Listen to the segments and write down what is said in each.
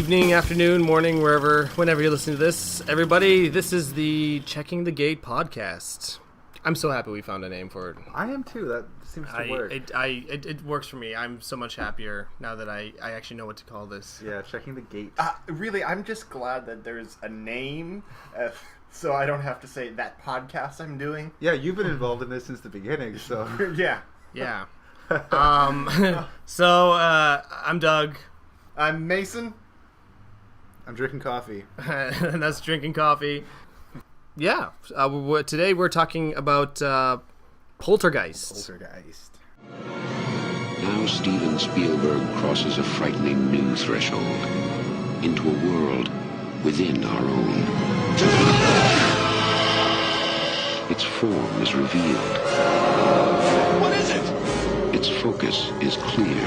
evening, afternoon, morning, whenever you're listening to this. Everybody, this is the Checking the Gate podcast. I'm so happy we found a name for it. I am too. That seems to work. It works for me. I'm so much happier now that I actually know what to call this. Yeah, Checking the Gate. Really, I'm just glad that there's a name, so I don't have to say that podcast I'm doing. Yeah, you've been involved in this since the beginning, so... Yeah. Yeah. I'm Doug. I'm Mason. I'm drinking coffee. And that's drinking coffee. Yeah. Today we're talking about Poltergeist. Poltergeist. Now Steven Spielberg crosses a frightening new threshold into a world within our own. Its form is revealed. What is it? Its focus is clear.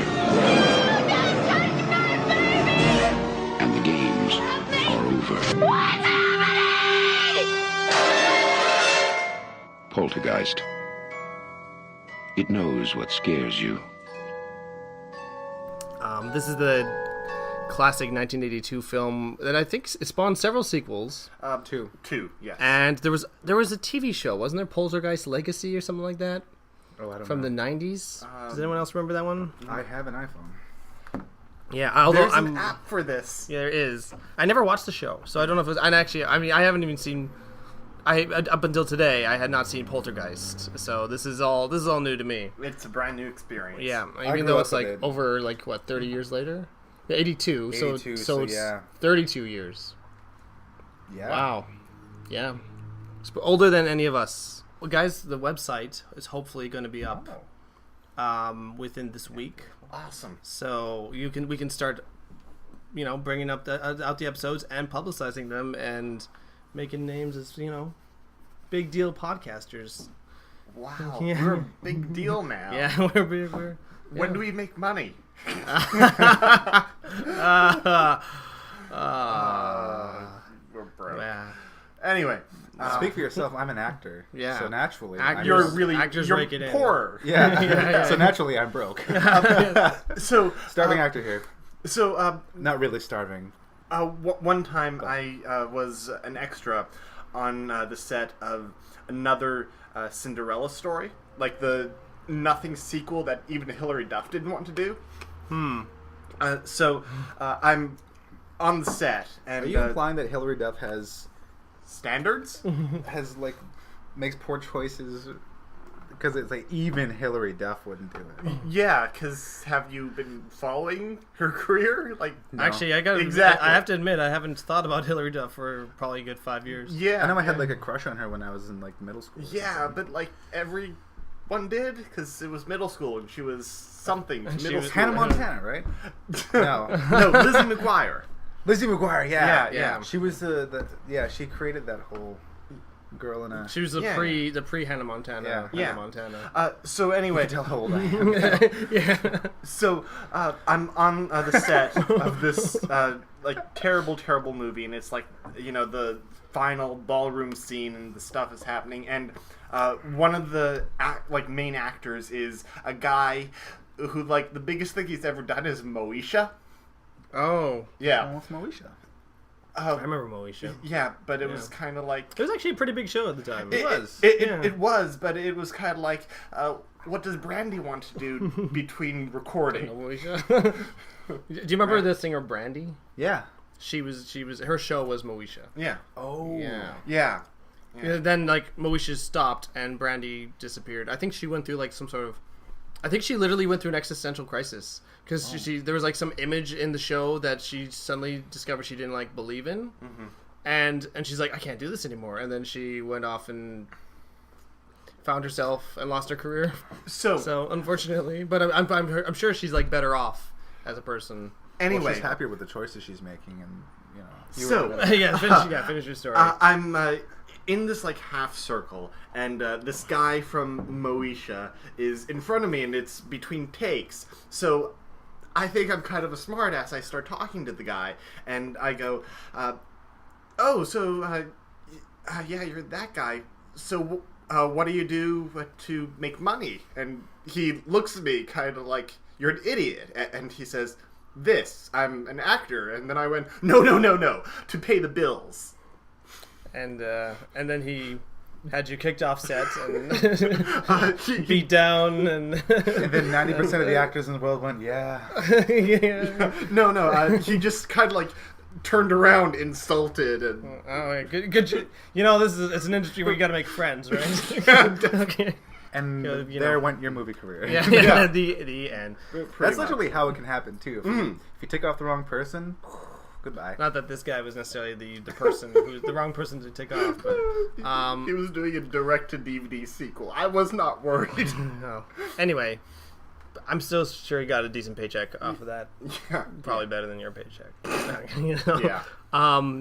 And the games are over. What's happening? Poltergeist. It knows what scares you. This is the classic 1982 film that I think spawned several sequels. Two, yes. And there was a TV show, wasn't there? Poltergeist Legacy or something like that? Oh, I don't From know. the 90s? Does anyone else remember that one? I have an iPhone. Yeah, although There's an app for this. Yeah, there is. I never watched the show, so I don't know if it was... And actually, I mean, I haven't even seen... up until today, I had not seen Poltergeist, so this is all new to me. It's a brand new experience. Yeah, I even grew though up it's with like it. over 30 years later? Yeah, 82, 82, so it's yeah. 32 years. Yeah. Wow. Yeah. It's older than any of us. Well, guys, the website is hopefully going to be up within this week. Awesome. So we can start, bringing up out the episodes and publicizing them and making names as big deal podcasters. Wow. Yeah. We're a big deal now. Yeah, we're When do we make money? We're broke. yeah. Anyway. Speak for yourself. I'm an actor. Yeah. So naturally, Actors you're rake it in. poorer. Yeah. So naturally, I'm broke. So Starving actor here. So Not really starving. one time I was an extra on the set of another Cinderella story, like the nothing sequel that even Hilary Duff didn't want to do. So I'm on the set, and Are you implying that Hilary Duff has standards? makes poor choices? Because it's like even Hilary Duff wouldn't do it. Yeah, because have you been following her career? Like, No. Actually, Exactly. I have to admit, I haven't thought about Hillary Duff for probably a good 5 years. yeah, I know I had like a crush on her when I was in like middle school. or yeah, something. but like everyone did because it was middle school and she was something. She Middle was- school. Hannah Montana, right? No. No, Lizzie McGuire. Lizzie McGuire, Yeah, yeah. yeah. She was she created that whole girl in a... She was the Yeah. pre Hannah Montana. Yeah. Hannah Yeah. Montana. So anyway, Tell how old I am. Yeah. so I'm on the set of this like terrible movie, and it's like the final ballroom scene, and the stuff is happening, and one of the main actors is a guy who like the biggest thing he's ever done is Moesha. Oh, Yeah, Almost Moesha. I remember Moesha. yeah, but it was kind of like It was actually a pretty big show at the time. It was, but it was kind of like, what does Brandy want to do between recording? Moesha. Do you remember the singer Brandy? Yeah. Her show was Moesha. Yeah. Oh. Yeah. Yeah. Then like Moesha stopped and Brandy disappeared. I think she went through like some sort of... I think she literally went through an existential crisis because there was like some image in the show that she suddenly discovered she didn't like believe in, and she's like, I can't do this anymore. And then she went off and found herself and lost her career. So unfortunately, but I'm sure she's like better off as a person. Anyway, Well, she's happier with the choices she's making, and Finish your story. I'm in this like half circle, and this guy from Moesha is in front of me, and it's between takes. So I think I'm kind of a smartass. I start talking to the guy, and I go, "Oh, so yeah, you're that guy. So what do you do to make money?" And he looks at me kind of like, "You're an idiot," and he says, this. I'm an actor. And then I went, no, to pay the bills. And then he had you kicked off set and beat down, and then 90% of the actors in the world went, yeah. No, he just kind of like turned around insulted and good. You know, it's an industry where you got to make friends, right? Okay. And You there know. went your movie career. Yeah. The end. That's literally how it can happen too. If you take off the wrong person, goodbye. Not that this guy was necessarily the person who's the wrong person to take off, but he was doing a direct-to-DVD sequel. I was not worried. no. Anyway, I'm still sure he got a decent paycheck off of that. Yeah. Probably better than your paycheck. You know? Yeah.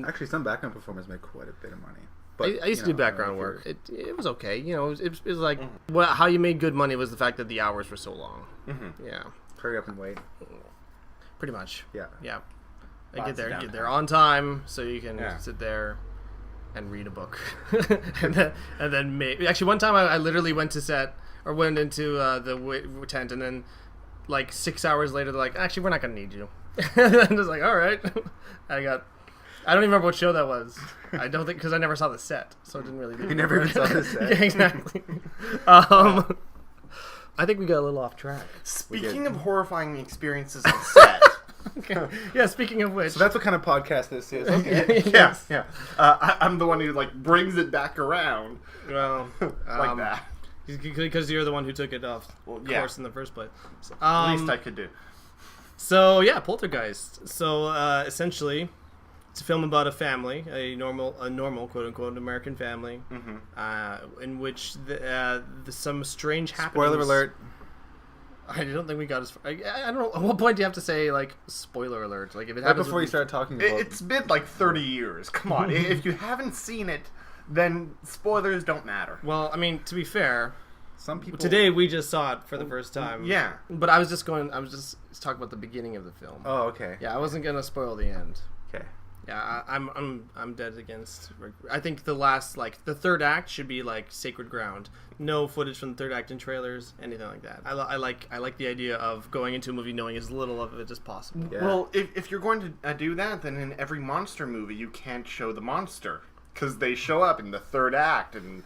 Actually, some background performers make quite a bit of money. But, I used to do background work. It was okay. You know, it was like how you made good money was the fact that the hours were so long. Mm-hmm. Yeah. Hurry up and wait. Pretty much. Yeah. Yeah. I Lots of get there on time so you can sit there and read a book, and then actually one time I literally went to set or went into the tent, and then like 6 hours later they're like, actually we're not gonna need you. And I was like, all right. I don't even remember what show that was. I don't think, because I never saw the set, so it didn't really. You never even saw the set. Yeah, exactly. I think we got a little off track. Speaking of horrifying experiences on set. Okay. Yeah, speaking of which. So that's what kind of podcast this is. Okay. Yeah. I'm the one who like brings it back around. Well, like that. Because you're the one who took it off course in the first place. Least I could do. So yeah, Poltergeist. So essentially, it's a film about a family, a normal quote unquote American family, in which some strange happenings. Spoiler alert. I don't think we got as far. I don't know. At what point do you have to say like spoiler alert? Like if it Right happens before you start talking about It's been like 30 years. Come on. If you haven't seen it, then spoilers don't matter. Well, I mean, to be fair, some people today we just saw it for the first time. Yeah. But I was just talking about the beginning of the film. Oh, okay. Yeah, I wasn't gonna spoil the end. Okay. Yeah, I'm dead against. I think the third act should be like sacred ground. No footage from the third act in trailers, anything like that. I like the idea of going into a movie knowing as little of it as possible. Yeah. Well, if you're going to do that, then in every monster movie you can't show the monster because they show up in the third act and.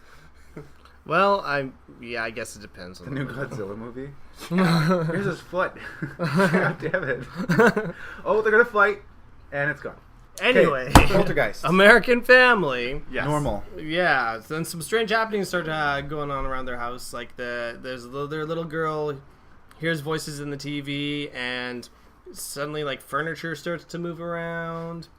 Well, I guess it depends on the new Godzilla movie. Here's his foot. God damn it. Oh, they're gonna fight, and it's gone. Anyway, Poltergeist. American family. Yes. Normal. Yeah, then some strange happenings start going on around their house. Like their little girl hears voices in the TV, and suddenly like furniture starts to move around.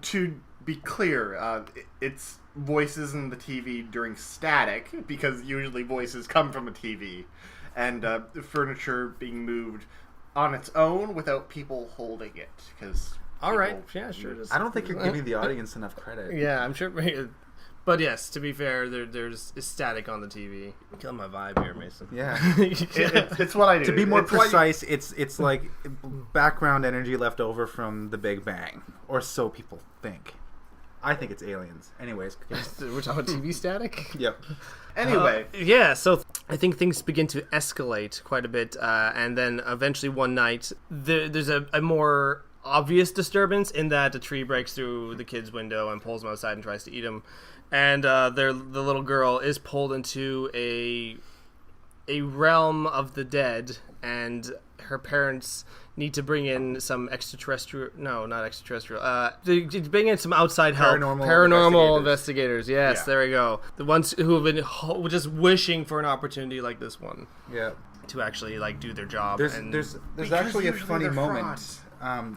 To be clear, it's voices in the TV during static, because usually voices come from a TV, and furniture being moved on its own without people holding it. Because all right, yeah, sure. I don't think you're giving the audience enough credit. Yeah, I'm sure. But yes, to be fair, there's static on the TV. Killing my vibe here, Mason. Yeah. It's what I do. To be more It's why- precise, it's like background energy left over from the Big Bang, or so people think. I think it's aliens. Anyways. We're talking TV static? Yep. Anyway. Yeah, so I think things begin to escalate quite a bit, and then eventually one night, there's a more obvious disturbance in that a tree breaks through the kid's window and pulls them outside and tries to eat them. And the little girl is pulled into a realm of the dead, and her parents need to bring in some extraterrestrial. No, not extraterrestrial. They bring in some outside help. Paranormal investigators. Yes, there we go. The ones who have been just wishing for an opportunity like this one. Yeah. To actually like do their job. There's actually a funny moment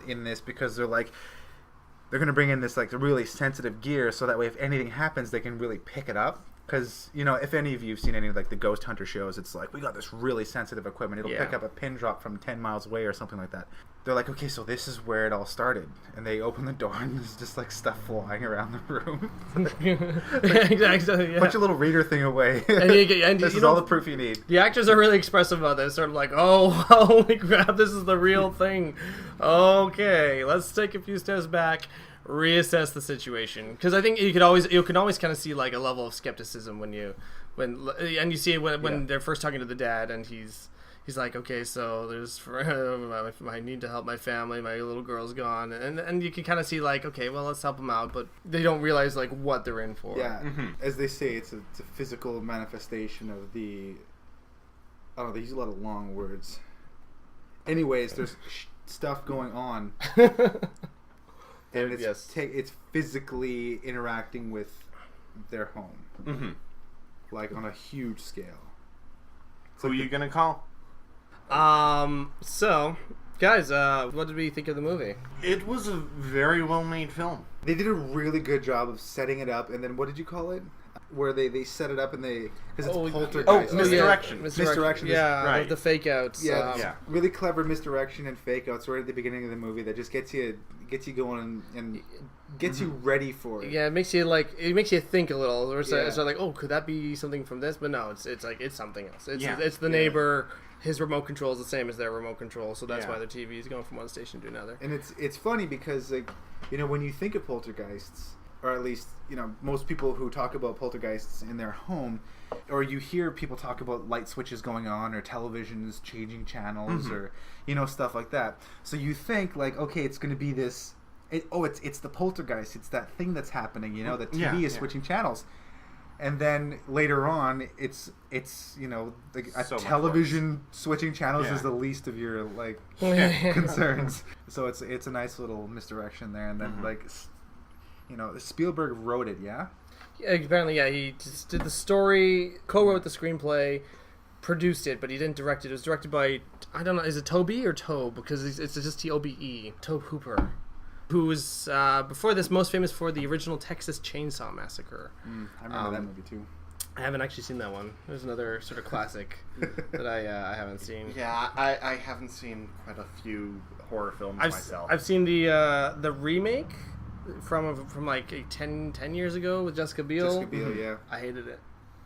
in this, because they're gonna bring in this like really sensitive gear, so that way if anything happens they can really pick it up. Because, you know, if any of you have seen any of like the Ghost Hunter shows, it's like, we got this really sensitive equipment. It'll pick up a pin drop from 10 miles away or something like that. They're like, okay, so this is where it all started. And they open the door and there's just like stuff flying around the room. Exactly. Yeah. Put your little reader thing away. And this is all the proof you need. The actors are really expressive about this. Sort of like, oh, holy crap, this is the real thing. Okay, let's take a few steps back. Reassess the situation, because I think you can always kind of see like a level of skepticism when you see it when they're first talking to the dad, and he's he's like, okay, so there's I need to help my family. My little girl's gone, and you can kind of see like, okay, well, let's help them out, but they don't realize like what they're in for. Yeah, as they say, it's a physical manifestation of the. I don't know. They use a lot of long words. Anyways, there's stuff going on, and it's physically interacting with their home, like on a huge scale. Who are you gonna call? So, guys, what did we think of the movie? It was a very well-made film. They did a really good job of setting it up, and then what did you call it? Where they set it up and they because it's Poltergeist. Misdirection. Misdirection. Yeah, right. The fake outs. Yeah, really clever misdirection and fake outs right at the beginning of the movie that just gets you going and gets you ready for it. Yeah, it makes you think a little. Or it's like, oh, could that be something from this? But no, it's like it's something else. It's the neighbor. His remote control is the same as their remote control, so that's why the TV is going from one station to another. And it's funny because like when you think of poltergeists, or at least most people who talk about poltergeists in their home, or you hear people talk about light switches going on or televisions changing channels or stuff like that. So you think like, okay, it's going to be this. It's the poltergeist. It's that thing that's happening. The TV is switching channels. And then later on, it's television switching channels is the least of your concerns. So it's a nice little misdirection there. And then Spielberg wrote it, yeah? Apparently, yeah. He just did the story, co-wrote the screenplay, produced it, but he didn't direct it. It was directed by, I don't know, is it Tobe or Tobe? Because it's just T-O-B-E. Tobe Hooper, who was, before this, most famous for the original Texas Chainsaw Massacre. I remember that movie, too. I haven't actually seen that one. There's another sort of classic that I haven't seen. Yeah, I haven't seen quite a few horror films myself. I've seen the remake from like 10 years ago with Jessica Biel. Jessica Biel, yeah. I hated it.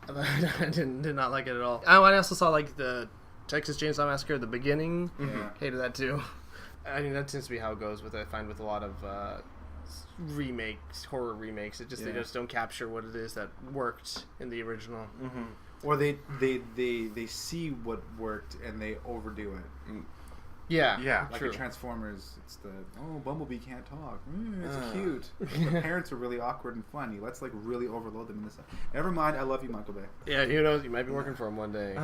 I did not like it at all. I also saw like the Texas Chainsaw Massacre at the beginning. Hated that too. I mean, that tends to be how it goes with I find with a lot of horror remakes. They just don't capture what it is that worked in the original. Or they see what worked and they overdo it. Yeah, like true. in Transformers, it's Bumblebee can't talk. It's cute. The parents are really awkward and funny. Let's really overload them in this. Never mind. I love you, Michael Bay. Yeah, who knows? You might be working for him one day.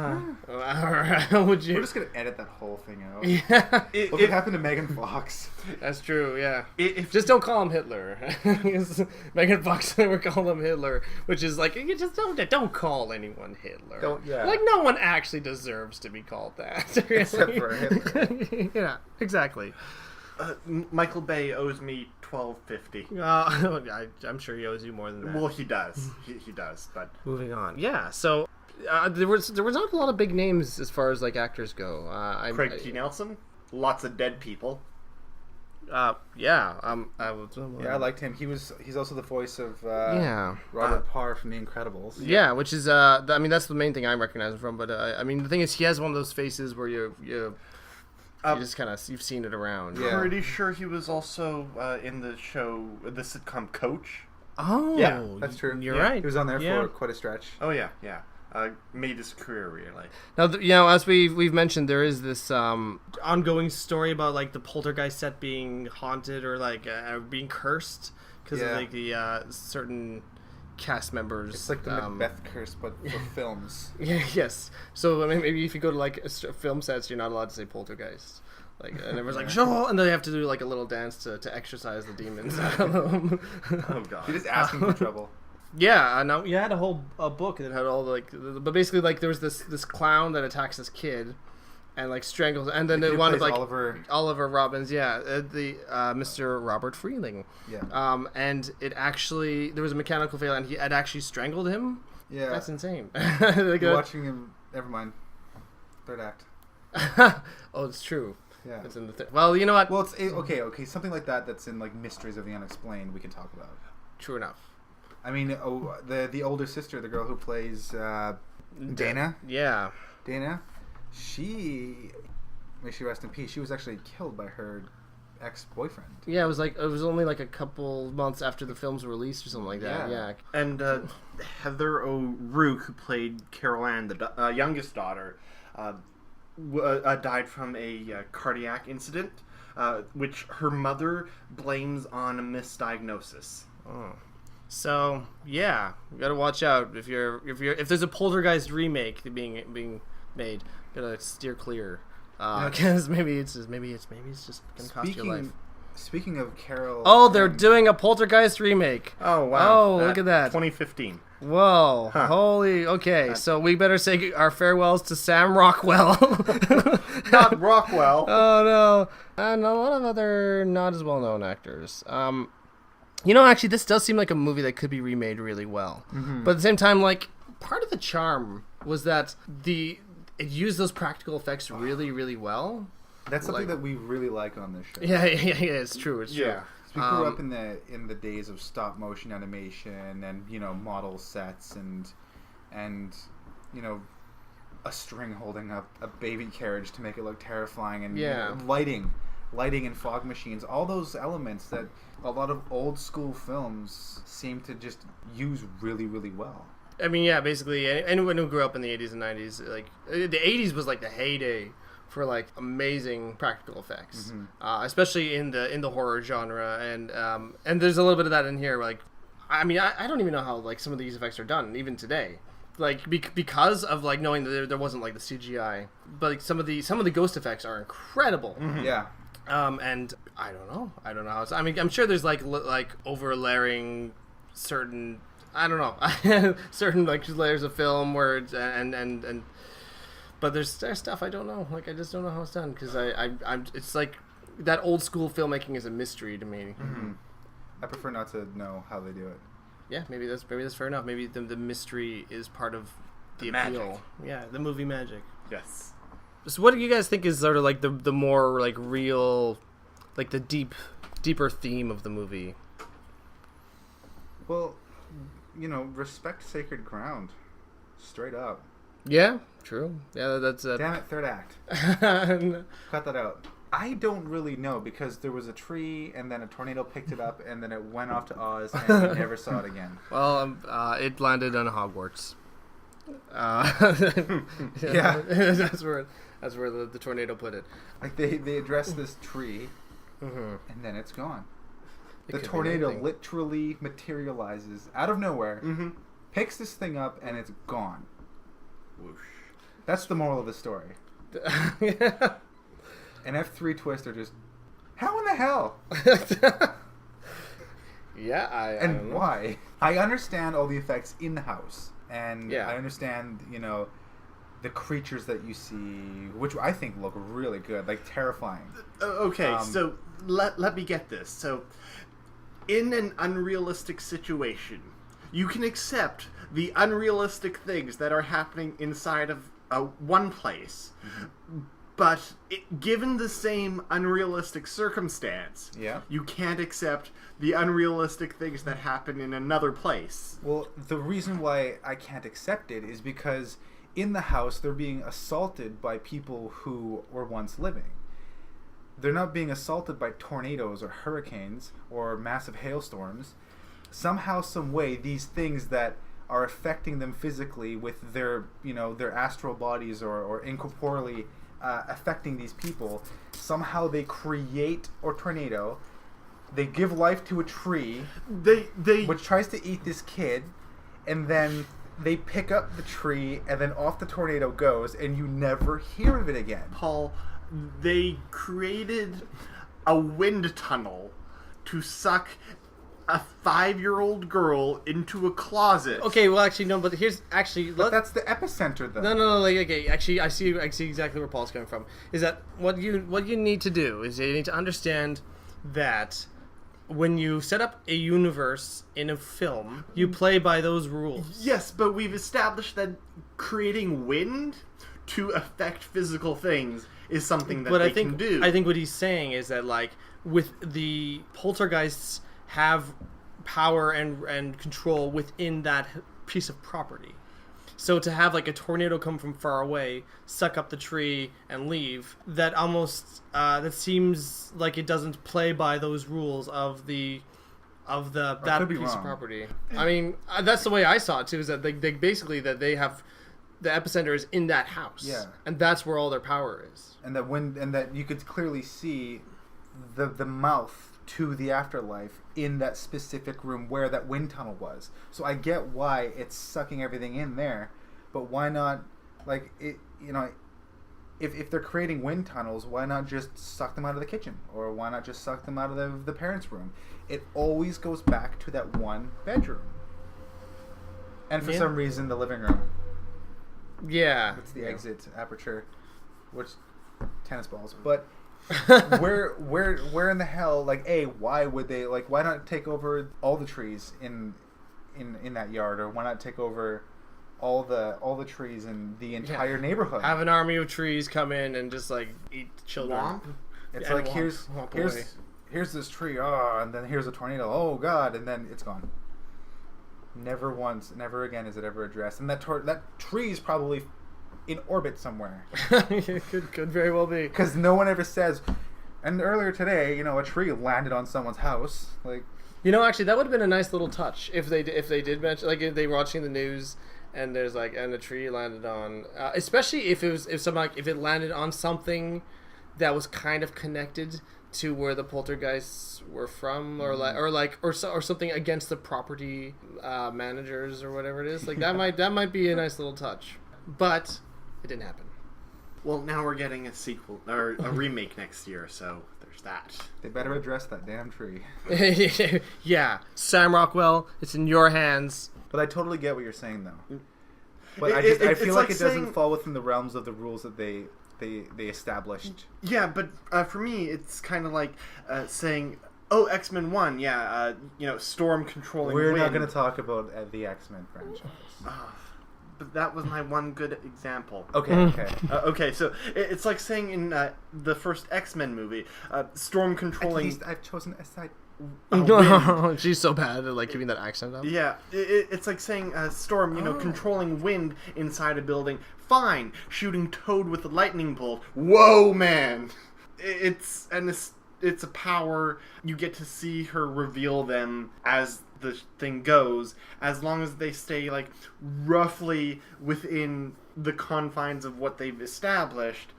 Would you? We're just gonna edit that whole thing out. Yeah. What happened to Megan Fox? That's true. Yeah. Just don't call him Hitler. Megan Fox never called him Hitler, which is like you just don't call anyone Hitler. Like no one actually deserves to be called that. Really. Except for Hitler. Yeah, exactly. Michael Bay owes me $12.50. I'm sure he owes you more than that. Well, he does. He does. But moving on. Yeah. So there was not a lot of big names as far as actors go. Craig T. Nelson. Lots of dead people. I liked him. He's also the voice of Robert Parr from The Incredibles. Yeah, which is that's the main thing I recognize him from. But the thing is, he has one of those faces where you just kind of you've seen it around. Yeah. Pretty sure he was also in the sitcom Coach. Oh, yeah, that's true. You're right. He was on there for quite a stretch. Oh yeah. Made his career really. Now, as we've mentioned, there is this ongoing story about the Poltergeist set being haunted or being cursed because of the certain cast members. It's like the Macbeth curse, but for films. Yeah. Yes. So maybe if you go to film sets, you're not allowed to say Poltergeist. And everyone's like, "Sure," and then they have to do a little dance to exorcise the demons out of them. Oh god! You're just asking for trouble. Yeah, no, you had a whole book that had all but basically there was this clown that attacks this kid, and strangles, and then it wanted Oliver Robbins, the Mr. Robert Freeling, and it actually there was a mechanical failure, and he had actually strangled him. Yeah, that's insane. You're watching him. Never mind. Third act. Oh, it's true. Yeah, it's in the well, you know what? Well, it's okay. Something like that's in Mysteries of the Unexplained. We can talk about. True enough. I mean, the older sister, the girl who plays Dana. Yeah. Dana. May she rest in peace. She was actually killed by her ex-boyfriend. Yeah, it was only a couple months after the films were released or something like that. Yeah. And Heather O'Rourke, who played Carol Ann, the youngest daughter, died from a cardiac incident, which her mother blames on a misdiagnosis. Oh. So yeah, you gotta watch out if there's a Poltergeist remake being made, you gotta steer clear, because maybe it's just gonna cost your life. Speaking of Carol, Oh, they're doing a Poltergeist remake. Oh wow! Oh, look at that. 2015. Whoa! Holy. Okay, so we better say our farewells to Sam Rockwell. Not Rockwell. Oh no, and a lot of other not as well known actors. Actually, this does seem like a movie that could be remade really well. Mm-hmm. But at the same time, like, part of the charm was that it used those practical effects really, really well. That's something that we really like on this show. Yeah, it's true. It's true. Yeah. We grew up in the days of stop motion animation and model sets and a string holding up a baby carriage to make it look terrifying and lighting and fog machines, all those elements that a lot of old school films seem to just use really, really well. I mean, yeah, basically anyone who grew up in the 80s and 90s, like the 80s was like the heyday for like amazing practical effects, especially in the horror genre, and there's a little bit of that in here. Like, I mean, I don't even know how like some of these effects are done even today, like because of like knowing that there wasn't like the CGI, but like, some of the ghost effects are incredible. Mm-hmm. Yeah. And I don't know how it's. I mean, I'm sure there's like overlaying certain. I don't know certain like layers of film where it's, and. But there's stuff I don't know. Like, I just don't know how it's done because I'm. It's like that old school filmmaking is a mystery to me. Mm-hmm. I prefer not to know how they do it. Yeah, maybe that's fair enough. Maybe the mystery is part of the appeal. Magic. Yeah, the movie magic. Yes. So, what do you guys think is sort of like the more like real, like the deeper theme of the movie? Well, respect sacred ground, straight up. Yeah, true. Yeah, that's Damn it, third act. Cut that out. I don't really know because there was a tree and then a tornado picked it up and then it went off to Oz and we never saw it again. Well, it landed on Hogwarts. Yeah, that's where the tornado put it. Like they addressed this tree and then it's gone. The tornado literally materializes out of nowhere, picks this thing up and it's gone. Whoosh. That's the moral of the story. Yeah. And F3 Twist are just, how in the hell? Yeah, I don't know. Why? I understand all the effects in the house, and I understand the creatures that you see, which I think look really good, like terrifying. Okay, so let me get this. So, in an unrealistic situation, you can accept the unrealistic things that are happening inside of one place, but given the same unrealistic circumstance, you can't accept the unrealistic things that happen in another place. Well, the reason why I can't accept it is because in the house they're being assaulted by people who were once living. They're not being assaulted by tornadoes or hurricanes or massive hailstorms. Somehow, some way, these things that are affecting them physically with their astral bodies or incorporeally affecting these people, somehow they create a tornado. They give life to a tree, which tries to eat this kid, and then they pick up the tree, and then off the tornado goes, and you never hear of it again. Paul, they created a wind tunnel to suck a 5-year-old girl into a closet. Okay, well, actually, no, but here's actually... But that's the epicenter, though. No, like, okay, actually, I see exactly where Paul's coming from. Is that what you need to do is you need to understand that when you set up a universe in a film, you play by those rules. Yes, but we've established that creating wind to affect physical things is something that they can do. I think what he's saying is that, like, with the poltergeists have power and control within that piece of property. So to have like a tornado come from far away, suck up the tree and leave, that almost that seems like it doesn't play by those rules of that piece of property. I mean, that's the way I saw it too. Is that they basically that they have the epicenter is in that house. Yeah. And that's where all their power is. And that you could clearly see the mouth to the afterlife in that specific room where that wind tunnel was. So I get why it's sucking everything in there, but why not, like, it, you know, if they're creating wind tunnels, why not just suck them out of the kitchen? Or why not just suck them out of the parents' room? It always goes back to that one bedroom. And for some reason, the living room. Yeah. It's the exit aperture, which tennis balls. But where in the hell, like, why would they, like, why not take over all the trees in that yard, or why not take over all the trees in the entire neighborhood? Have an army of trees come in and just like eat children. Womp. It's And like womp away. here's this tree, and then here's a tornado, oh god, and then it's gone. Never once, never again is it ever addressed. And that tree is probably in orbit somewhere. could very well be. Because no one ever says. And earlier today, you know, a tree landed on someone's house. Like, you know, actually, that would have been a nice little touch if they did mention, like, if they were watching the news and there's like, and a tree landed on, especially if it landed on something that was kind of connected to where the poltergeists were from, or something against the property managers or whatever it is. Like, that might be a nice little touch, but it didn't happen. Well, now we're getting a sequel or a remake next year, so there's that. they better address that damn tree. Yeah, Sam Rockwell, it's in your hands. But I totally get what you're saying, though. But I It's feel like like it doesn't saying- fall within the realms of the rules that they established. Yeah, but for me, it's kind of like saying, "Oh, X-Men 1, yeah, Storm controlling We're wind." not going to talk about the X-Men franchise. But that was my one good example. Okay. Okay, so it's like saying in the first X-Men movie, Storm At controlling. least I've chosen a side. She's so bad at like giving that accent up. Yeah, it's like saying Storm, controlling wind inside a building. Fine, shooting Toad with a lightning bolt. Whoa, man! It's a power. You get to see her reveal them as the thing goes, as long as they stay like roughly within the confines of what they've established.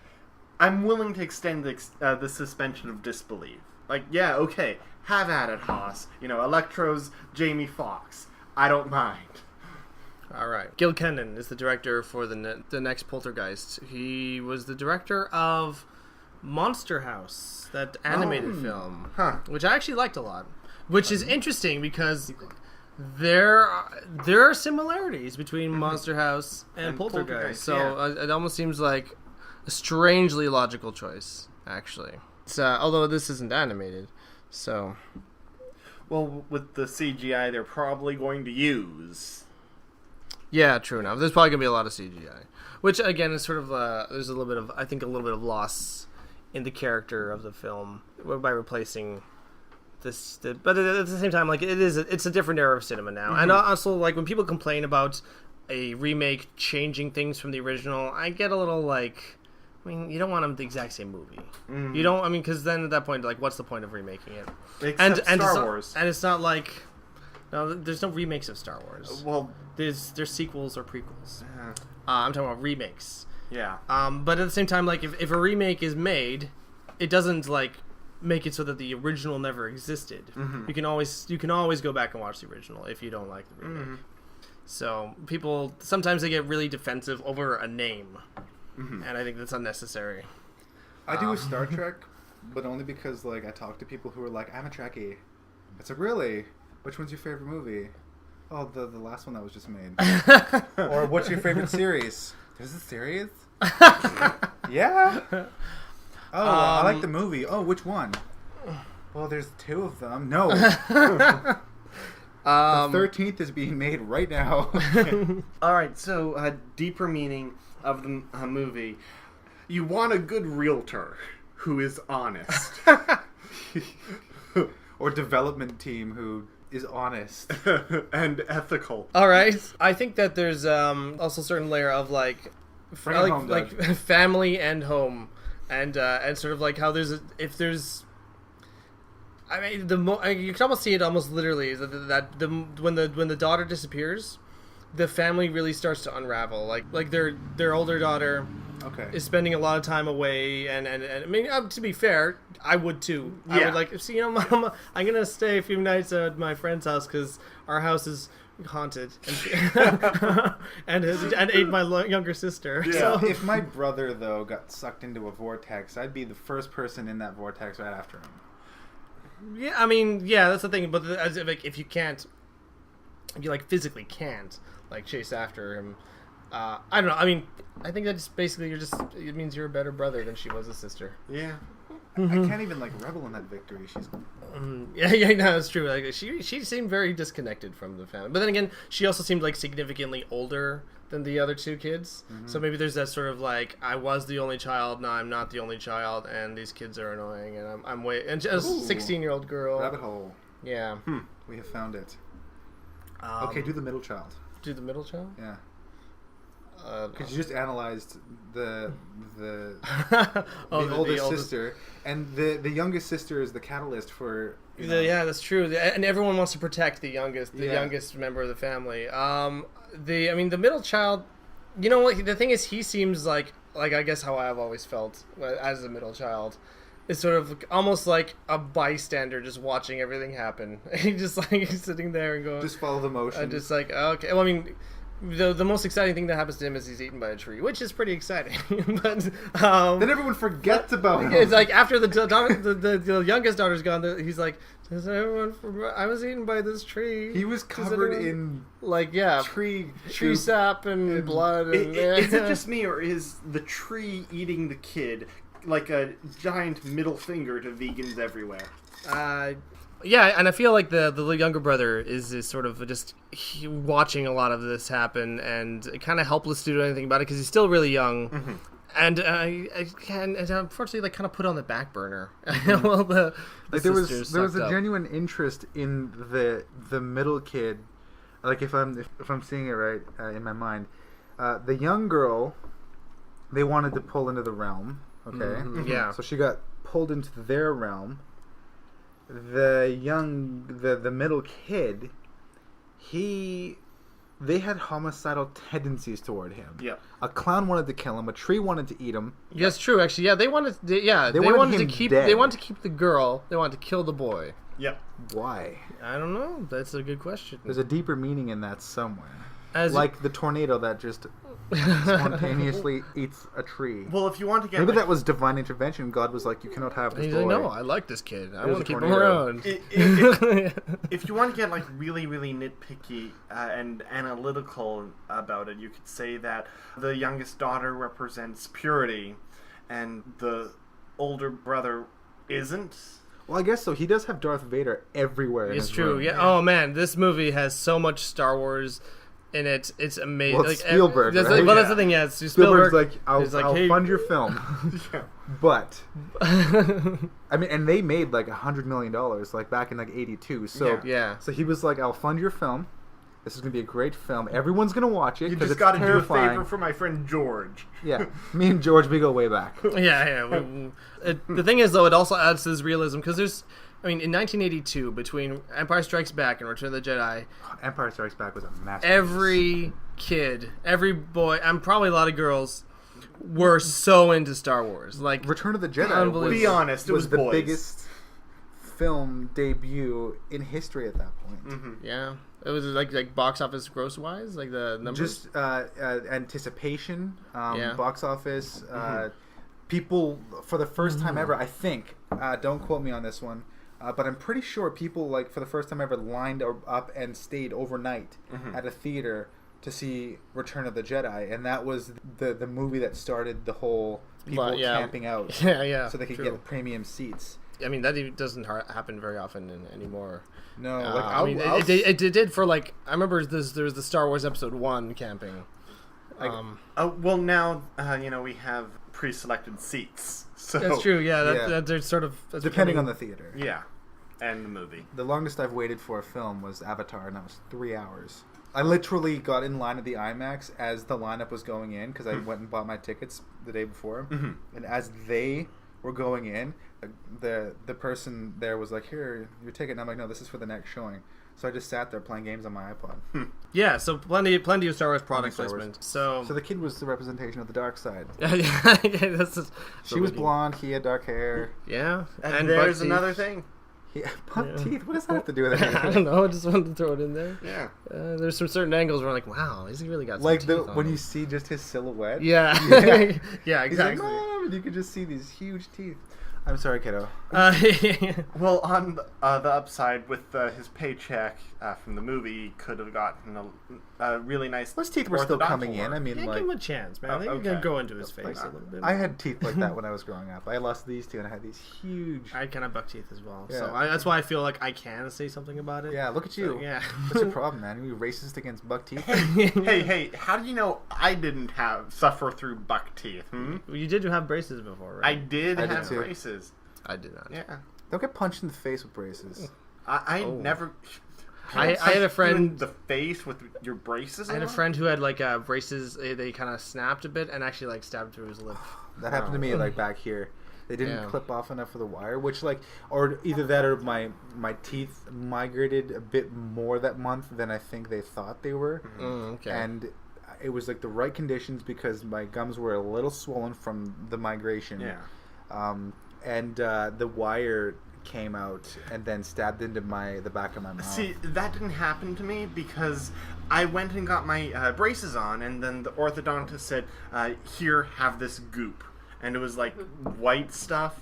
I'm willing to extend the suspension of disbelief. Like, yeah, okay, have at it, Haas. Electro's Jamie Foxx. I don't mind. All right. Gil Kenan is the director for the next Poltergeist. He was the director of Monster House, that animated film, which I actually liked a lot. Which is interesting because there are similarities between Monster House and Poltergeist. So it almost seems like a strangely logical choice, actually. Although this isn't animated, so. Well, with the CGI they're probably going to use. Yeah, true enough. There's probably gonna be a lot of CGI, which again is sort of there's a little bit of loss in the character of the film by replacing this. But at the same time, like it's a different era of cinema now, and also like when people complain about a remake changing things from the original, I get a little like. I mean, you don't want them the exact same movie. You don't. I mean, because then at that point, like, what's the point of remaking it? Except Star Wars. And it's not like no, there's no remakes of Star Wars. Well, there's sequels or prequels. I'm talking about remakes. Yeah. But at the same time, like if a remake is made, it doesn't like make it so that the original never existed. You can always go back and watch the original if you don't like the remake. So people sometimes they get really defensive over a name. And I think that's unnecessary. I do a Star Trek, but only because like I talk to people who are like, I'm a Trekkie. It's like, really? Which one's your favorite movie? Oh, the last one that was just made. Or what's your favorite series? There's a series? Yeah. Oh, I like the movie. Oh, which one? Well, there's 2 of them. No. The 13th is being made right now. All right, so deeper meaning of the movie. You want a good realtor who is honest. Or development team who is honest. And ethical. All right. I think that there's also a certain layer of like family and home, and sort of like how I mean, you can almost see it almost literally is that when the daughter disappears, the family really starts to unravel. Like their older daughter Okay. is spending a lot of time away, and I mean, to be fair, I would too. I Yeah. would like, see, you know, Mom, I'm gonna stay a few nights at my friend's house because our house is haunted, and ate my younger sister. Yeah. So, If my brother though got sucked into a vortex, I'd be the first person in that vortex right after him. yeah, I mean, yeah, that's the thing. But as if you can't, if you like physically can't like chase after him. I don't know. I mean, I think that's basically it means you're a better brother than she was a sister. Yeah. I can't even like revel in that victory. She's Yeah, no, it's true. Like she seemed very disconnected from the family, but then again, she also seemed like significantly older than the other two kids. So maybe there's that sort of like, I was the only child, now I'm not the only child, and these kids are annoying, and I'm and just a 16-year-old girl. rabbit hole. Yeah. We have found it. Okay, do the middle child. Do the middle child. Yeah. Because you just analyzed the Oh, oldest sister, and the youngest sister is the catalyst for. You know, Yeah, that's true. And everyone wants to protect the youngest Yeah. youngest member of the family. The middle child, you know what? The thing is, he seems like I guess how I've always felt as a middle child. Is sort of almost like a bystander, just watching everything happen. He just like he's sitting there and going, just follow the motion. just like, okay. Well, I mean, the most exciting thing that happens to him is he's eaten by a tree, which is pretty exciting. But then everyone forgets about him. it's like after the youngest daughter's gone, he's like, does everyone? I was eaten by this tree. He was Does covered anyone-" in like tree sap and blood. And, Is it just me, or is the tree eating the kid like a giant middle finger to vegans everywhere? Yeah, and I feel like the younger brother is sort of just watching a lot of this happen and kind of helpless to do anything about it because he's still really young, and unfortunately like kind of put on the back burner. Well, there was a genuine interest in the middle kid. Like if I'm seeing it right in my mind, the young girl, they wanted to pull into the realm. Okay, Yeah. So she got pulled into their realm. The middle kid, they had homicidal tendencies toward him. Yeah. A clown wanted to kill him. A tree wanted to eat him. Yes, true. Actually, yeah, they wanted wanted him to keep. dead. They wanted to keep the girl. They wanted to kill the boy. Yep. Why? I don't know. That's a good question. There's a deeper meaning in that somewhere. As Like the tornado that just spontaneously eats a tree. Well, if you want to get Maybe that was divine intervention. God was like, you cannot have this he's boy. like, no, I like this kid. I There's want to a keep him tornado. around. If you want to get like really, really nitpicky and analytical about it, you could say that the youngest daughter represents purity, and the older brother isn't. Well, I guess so. He does have Darth Vader everywhere. in It's his true. room. Yeah. Oh man, this movie has so much Star Wars in it. It's amazing. Well, it's Spielberg, That's, right? well, that's the thing. Yeah, it's Spielberg's Spielberg. like, I'll "Hey." fund your film. Yeah. But I mean, and they made like $100 million like back in like '82. So Yeah. So he was like, I'll fund your film. This is gonna be a great film. Everyone's gonna watch it You because just it's got to do a terrifying. favor for my friend George. Yeah, me and George, we go way back. Yeah. The thing is, though, it also adds to this realism because there's. I mean, in 1982, between Empire Strikes Back and Return of the Jedi, Empire Strikes Back was a masterpiece. every kid, every boy, and probably a lot of girls were so into Star Wars. Like Return of the Jedi Unbelievable. was, Be honest, it was the boys. biggest film debut in history at that point. yeah, it was like box office gross wise, like the numbers. Just anticipation, Yeah. box office, people for the first time ever. I think. Don't quote me on this one. But I'm pretty sure people like for the first time ever lined up and stayed overnight at a theater to see Return of the Jedi, and that was the movie that started the whole people camping out, Yeah, so they could true. get the premium seats. I mean, that even doesn't happen very often anymore. No, I mean, it did for like I remember there was the Star Wars Episode 1 camping. Well, now we have pre-selected seats. So That's true. Yeah, Yeah. that they're sort of depending on the theater. Yeah, and the movie. The longest I've waited for a film was Avatar, and that was 3 hours. I literally got in line at the IMAX as the lineup was going in because I went and bought my tickets the day before, and as they were going in, the person there was like, "Here, your ticket," and I'm like, "No, this is for the next showing." So I just sat there playing games on my iPod. Yeah, so plenty of Star Wars product Star Wars. placement. So So the kid was the representation of the dark side. yeah, that's just, She was blonde. He had dark hair. yeah, And buck there's teeth. another thing. He buck teeth. What does that have to do with anything? I don't know. I just wanted to throw it in there. Yeah. There's some certain angles where I'm like, wow, he's really got some Like teeth on when him. you see just his silhouette. Yeah. Yeah. Yeah, He's like, exactly. Mom, and you could just see these huge teeth. I'm sorry, kiddo. Well, on the upside, with his paycheck from the movie, he could have gotten a really nice. Those teeth were still orthodontal coming in. work. I mean, Yeah, like, give him a chance, man. Oh, They okay. can go into his face a little bit. I had teeth like that when I was growing up. I lost these two, and I had these huge. I had kind of buck teeth as well, so Yeah. that's why I feel like I can say something about it. Yeah, look at you. So, yeah. What's your problem, man? Are you racist against buck teeth? Hey, how do you know I didn't suffer through buck teeth? You did have braces before, right? I did I did have too. braces. I did not. Yeah. Don't get punched in the face with braces. I Oh. never. I had a Punched you in friend. the face with your braces. I had a on? friend who had like braces. They kind of snapped a bit and actually like stabbed through his lip. That happened to me like back here. They didn't Yeah. clip off enough of the wire, which like, or either that or my teeth migrated a bit more that month than I think they thought they were, Okay. and it was like the right conditions because my gums were a little swollen from the migration. Yeah. And the wire came out and then stabbed into the back of my mouth. See, that didn't happen to me because I went and got my braces on, and then the orthodontist said, "Here, have this goop," and it was like white stuff.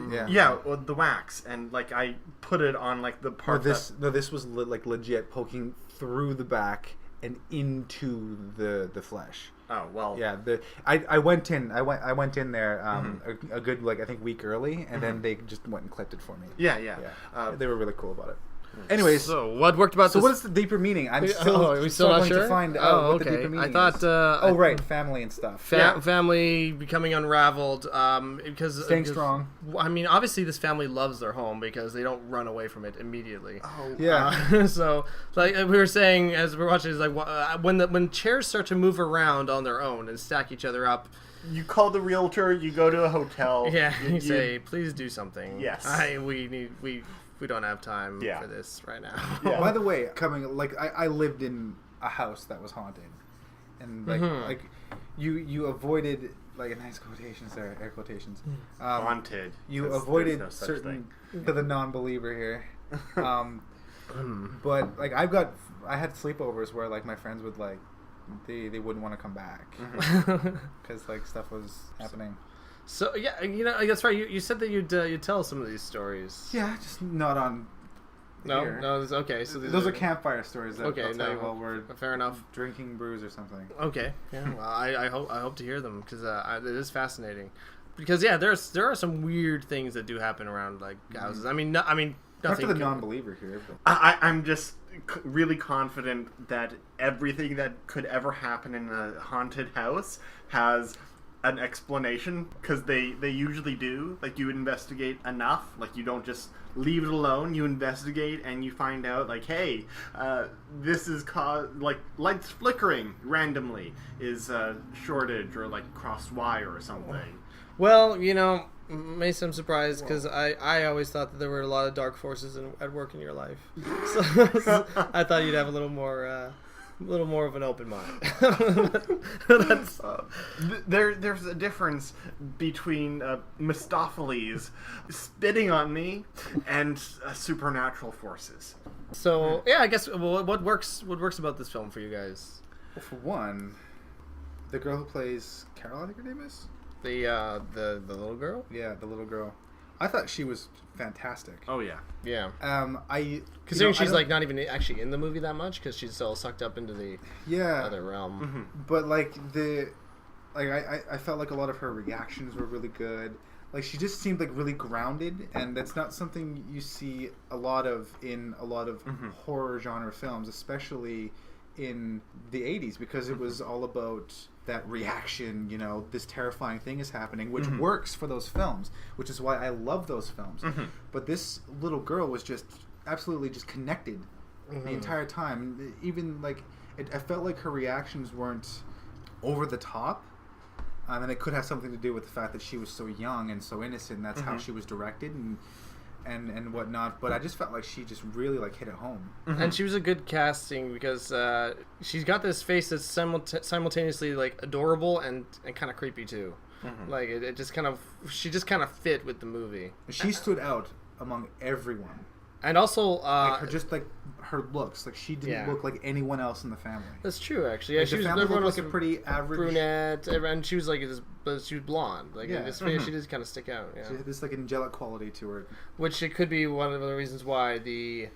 Yeah. Yeah, well, the wax, and like I put it on like the part This was like legit poking through the back and into the flesh. Oh well. Yeah, I went in there a good like I think week early, and then they just went and clipped it for me. Yeah. They were really cool about it. Anyways, So what worked about so this? what is the deeper meaning? I'm still Are we still not struggling sure? to find out Oh, what the okay. deeper meaning I thought. is. Oh, Right, family and stuff. Family becoming unraveled because Staying because- strong. I mean, obviously, this family loves their home because they don't run away from it immediately. Oh. Yeah. So, like we were saying as we're watching, is like when chairs start to move around on their own and stack each other up. You call the realtor. You go to a hotel. Yeah, you say, please do something. Yes. We don't have time Yeah. for this right now. Yeah. By the way, I lived in a house that was haunted, and like you avoided like nice quotations there, air quotations. Haunted. You 'cause avoided there's no such certain thing. to the non-believer here. But like I had sleepovers where like my friends would like they wouldn't want to come back because like stuff was happening. So yeah, that's right. You said that you'd tell some of these stories. Yeah, just not on. here. No, it's okay. So Those are campfire stories that Okay, I'll tell no, you while we're fair enough. drinking brews or something. Okay, yeah. Well, I hope to hear them because it is fascinating. Because yeah, there are some weird things that do happen around like houses. I mean, Not nothing. for the non-believer here, but I'm just really confident that everything that could ever happen in a haunted house has an explanation, because they usually do. Like, you investigate enough, like you don't just leave it alone. You investigate and you find out like, hey, this is like lights flickering randomly is shortage or like crossed wire or something. Well, Mason, I'm surprised because I always thought that there were a lot of dark forces at work in your life. So I thought you'd have a little more of an open mind. That's There's a difference between Mistopheles spitting on me and supernatural forces. so. Yeah, I guess. Well, what works about this film for you guys? well, for one, the girl who plays Carol, I think her name is. The little girl. Yeah, the little girl. I thought she was fantastic. Oh yeah. Yeah. I Considering she's don't- like not even actually in the movie that much because she's all sucked up into the other realm. But like I felt like a lot of her reactions were really good. Like she just seemed like really grounded, and that's not something you see a lot of in a lot of horror genre films, especially in the 80s, because it was all about that reaction, this terrifying thing is happening, which works for those films, which is why I love those films. But this little girl was just absolutely just connected the entire time. Even like I felt like her reactions weren't over the top, and it could have something to do with the fact that she was so young and so innocent, and that's how she was directed. And and whatnot, but I just felt like she just really like hit it home. And she was a good casting because she's got this face that's simultaneously like adorable and kind of creepy too. Like it just kind of she just kind of fit with the movie. She stood out among everyone. And also, like her looks, like she didn't look like anyone else in the family. That's true, actually. Yeah, like she was looked like a pretty average brunette, and she was like this, but she was blonde. Like in this face, she did kind of stick out. Yeah. She had this like angelic quality to her, which it could be one of the reasons why the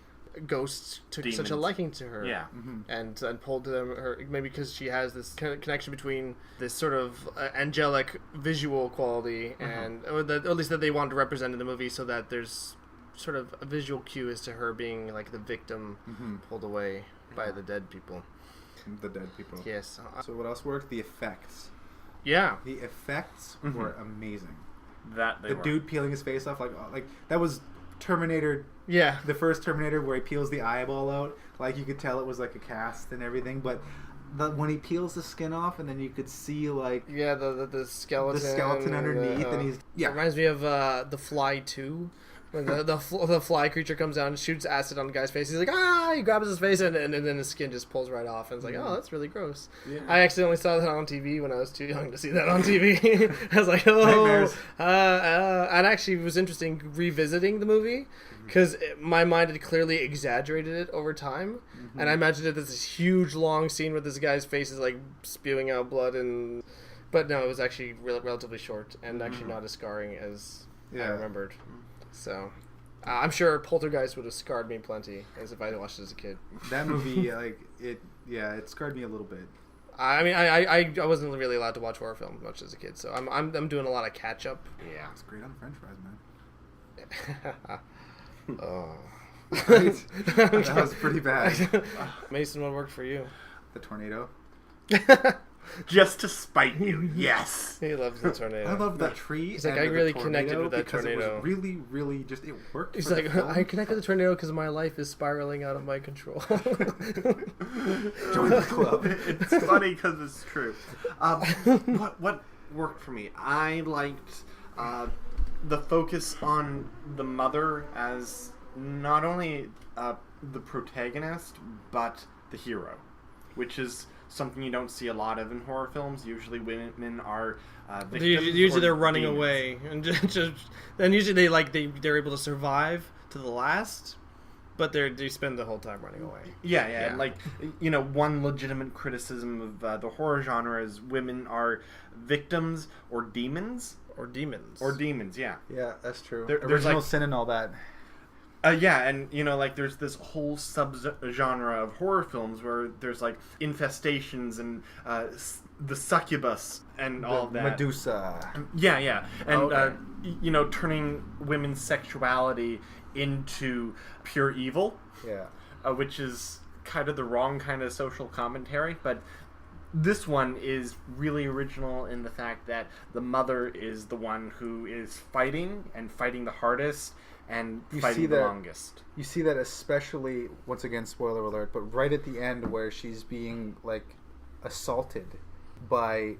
ghosts took such a liking to her. Yeah, and pulled to her maybe because she has this connection between this sort of angelic visual quality and or at least that they wanted to represent in the movie, so that there's sort of a visual cue as to her being like the victim pulled away by the dead people. The dead people. Yes. So what else worked? The effects. Yeah. The effects were amazing. The dude peeling his face off, like that was Terminator. Yeah. The first Terminator where he peels the eyeball out. Like you could tell it was like a cast and everything, but when he peels the skin off and then you could see like the skeleton. The skeleton underneath and he's It reminds me of The Fly 2. When the fly creature comes down and shoots acid on the guy's face, he's like, he grabs his face and then his skin just pulls right off. And it's like, oh, that's really gross. Yeah. I accidentally saw that on TV when I was too young to see that on TV. I was like, and actually it was interesting revisiting the movie because my mind had clearly exaggerated it over time. And I imagined it as this huge long scene where this guy's face is like spewing out blood but no, it was actually relatively short and actually not as scarring as I remembered. So, I'm sure Poltergeist would have scarred me plenty as if I watched it as a kid. That movie, it scarred me a little bit. I mean, I wasn't really allowed to watch horror films much as a kid, so I'm doing a lot of catch up. Yeah, it's great on French fries, man. Oh, right? That was pretty bad. Mason, what worked for you? The tornado. Just to spite you, yes. He loves the tornado. I love that tree. He's like, I really connected with that tornado. It was really, really just, it worked. He's like, I connected with the tornado because my life is spiraling out of my control. Join the club. It's funny because it's true. What worked for me? I liked the focus on the mother as not only the protagonist, but the hero, which is something you don't see a lot of in horror films. Usually women are victims. Usually they're running away, and then usually they're able to survive to the last, but they spend the whole time running away. Yeah. Like, one legitimate criticism of the horror genre is women are victims or demons. Or demons, yeah. Yeah, that's true. There's original sin and all that. And there's this whole sub-genre of horror films where there's like infestations and the succubus and all that. Medusa. Yeah, and turning women's sexuality into pure evil. Yeah, which is kind of the wrong kind of social commentary, but this one is really original in the fact that the mother is the one who is fighting the hardest. And fighting the longest. You see that especially, once again, spoiler alert, but right at the end where she's being, like, assaulted by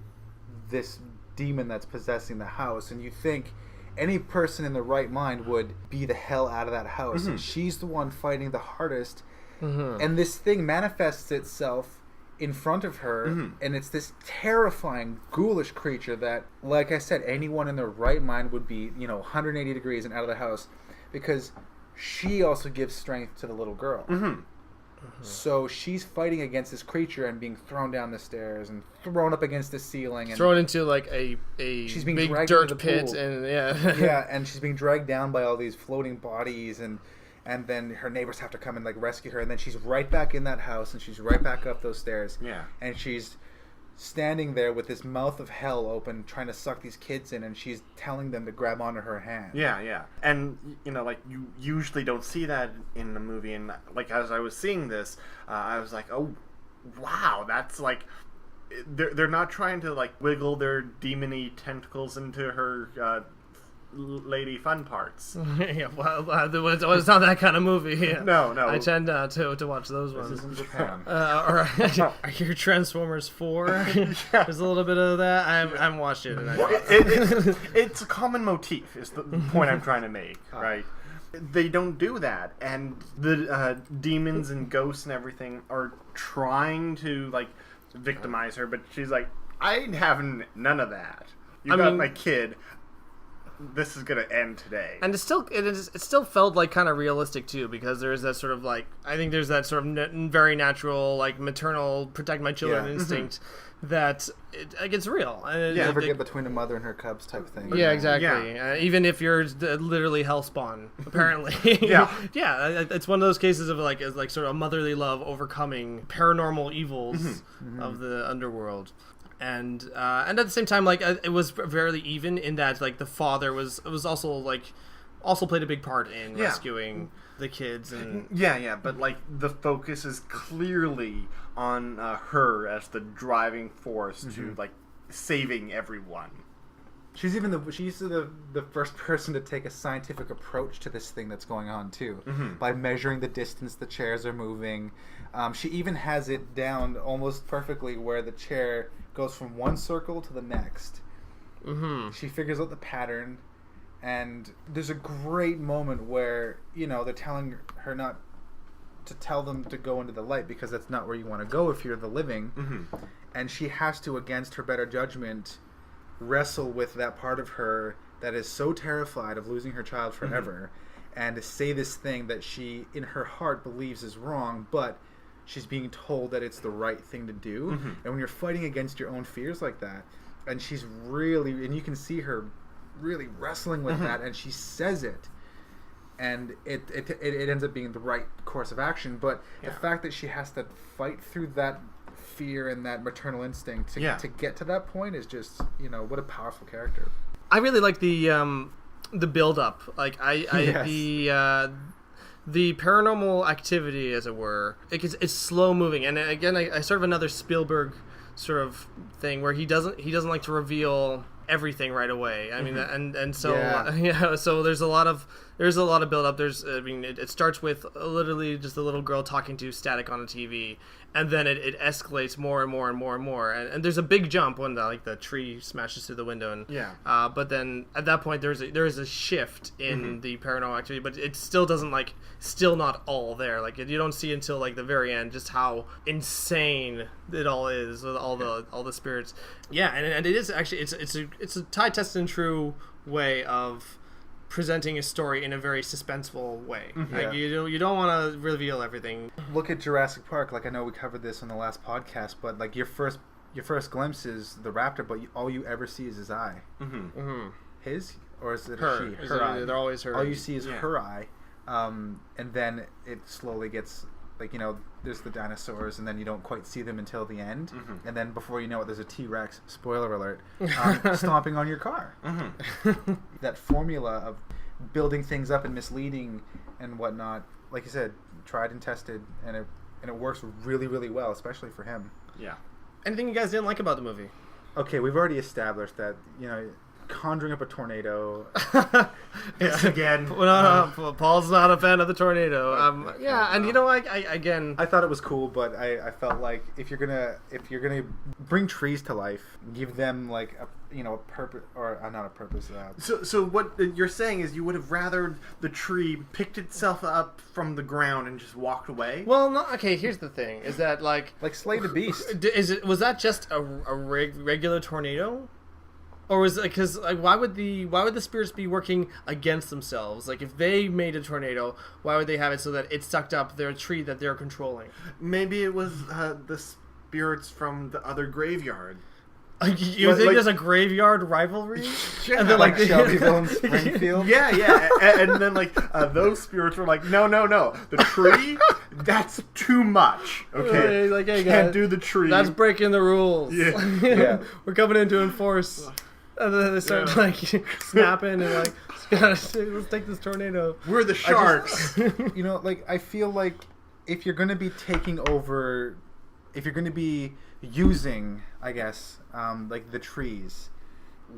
this demon that's possessing the house, and you think any person in the right mind would beat the hell out of that house, and she's the one fighting the hardest, and this thing manifests itself in front of her, and it's this terrifying, ghoulish creature that, like I said, anyone in their right mind would be, 180 degrees and out of the house. Because she also gives strength to the little girl. So she's fighting against this creature and being thrown down the stairs and thrown up against the ceiling. And thrown into like a she's being big dragged dirt into the pit. pool. And yeah, and she's being dragged down by all these floating bodies. And then her neighbors have to come and like rescue her. And then she's right back in that house and she's right back up those stairs. Yeah. And she's standing there with this mouth of hell open trying to suck these kids in, and she's telling them to grab onto her hand. Yeah. And you usually don't see that in a movie, and like as I was seeing this, I was like, oh wow, that's like they're not trying to like wiggle their demony tentacles into her lady fun parts. Yeah, well, it's not that kind of movie. Yeah. No. I tend to watch those ones. This is in Japan. Or I hear Transformers 4. There's a little bit of that. I haven't watched it. It's a common motif, is the point I'm trying to make, right? They don't do that, and the demons and ghosts and everything are trying to like victimize her, but she's like, I ain't having none of that. You got my kid. This is gonna end today. And it still felt like kind of realistic too, because there's that sort of like, I think there's that sort of very natural like maternal protect my children instinct that it's real. Never get between a mother and her cubs type thing. Yeah, exactly. Yeah. Even if you're literally hellspawn, apparently. Yeah. Yeah, it's one of those cases of like sort of motherly love overcoming paranormal evils of the underworld. And at the same time, like it was fairly even in that like the father was also played a big part in rescuing the kids and but like the focus is clearly on her as the driving force to like saving everyone. She's the first person to take a scientific approach to this thing that's going on too, by measuring the distance the chairs are moving. She even has it down almost perfectly where the chair goes from one circle to the next. She figures out the pattern, and there's a great moment where they're telling her not to tell them to go into the light because that's not where you want to go if you're the living, and she has to, against her better judgment, wrestle with that part of her that is so terrified of losing her child forever, and to say this thing that she in her heart believes is wrong, but she's being told that it's the right thing to do. And when you're fighting against your own fears like that, and she's really, and you can see her really wrestling with that, and she says it, and it ends up being the right course of action. But the fact that she has to fight through that fear and that maternal instinct to get to that point is just, what a powerful character. I really like the build up. Like the paranormal activity, as it were, it's slow moving, and again, I sort of another Spielberg sort of thing where he doesn't like to reveal everything right away. I mean, and so so there's a lot of build up. It starts with literally just a little girl talking to static on a TV, and then it escalates more and more and more and more, and there's a big jump when the tree smashes through the window, and but then at that point there is a shift in the paranormal activity, but it still doesn't still not all there. Like you don't see until like the very end just how insane it all is with all the spirits. Yeah, and it is actually it's a tie tested and true way of presenting a story in a very suspenseful way. Like you don't want to reveal everything. Look at Jurassic Park. Like I know we covered this on the last podcast, but like your first glimpse is the raptor, but all you ever see is his eye. His, or is it her? She? Her eye. They're always her. All you see is her eye, and then it slowly gets there's the dinosaurs, and then you don't quite see them until the end, and then before you know it, there's a T-Rex, spoiler alert, stomping on your car. That formula of building things up and misleading and whatnot, like you said, tried and tested, and it works really, really well, especially for him. Yeah. Anything you guys didn't like about the movie? Okay, we've already established that, conjuring up a tornado. Yes, again. No, Paul's not a fan of the tornado. And I thought it was cool, but I felt like if you're gonna bring trees to life, give them like a purpose, or not a purpose. So what you're saying is you would have rather the tree picked itself up from the ground and just walked away? Well, no. Okay, here's the thing: is that like slay the beast? Was that just a regular tornado? Or was it because why would the spirits be working against themselves? Like if they made a tornado, why would they have it so that it sucked up their tree that they're controlling? Maybe it was the spirits from the other graveyard. You think there's a graveyard rivalry? Yeah, and then like Shelbyville and Springfield. Yeah, and then those spirits were like, no, the tree, that's too much. Okay, hey, can't guys, do the tree. That's breaking the rules. Yeah. We're coming in to enforce. And then they start snapping and let's take this tornado. We're the sharks. I feel like if you're going to be taking over, if you're going to be using, I guess, the trees,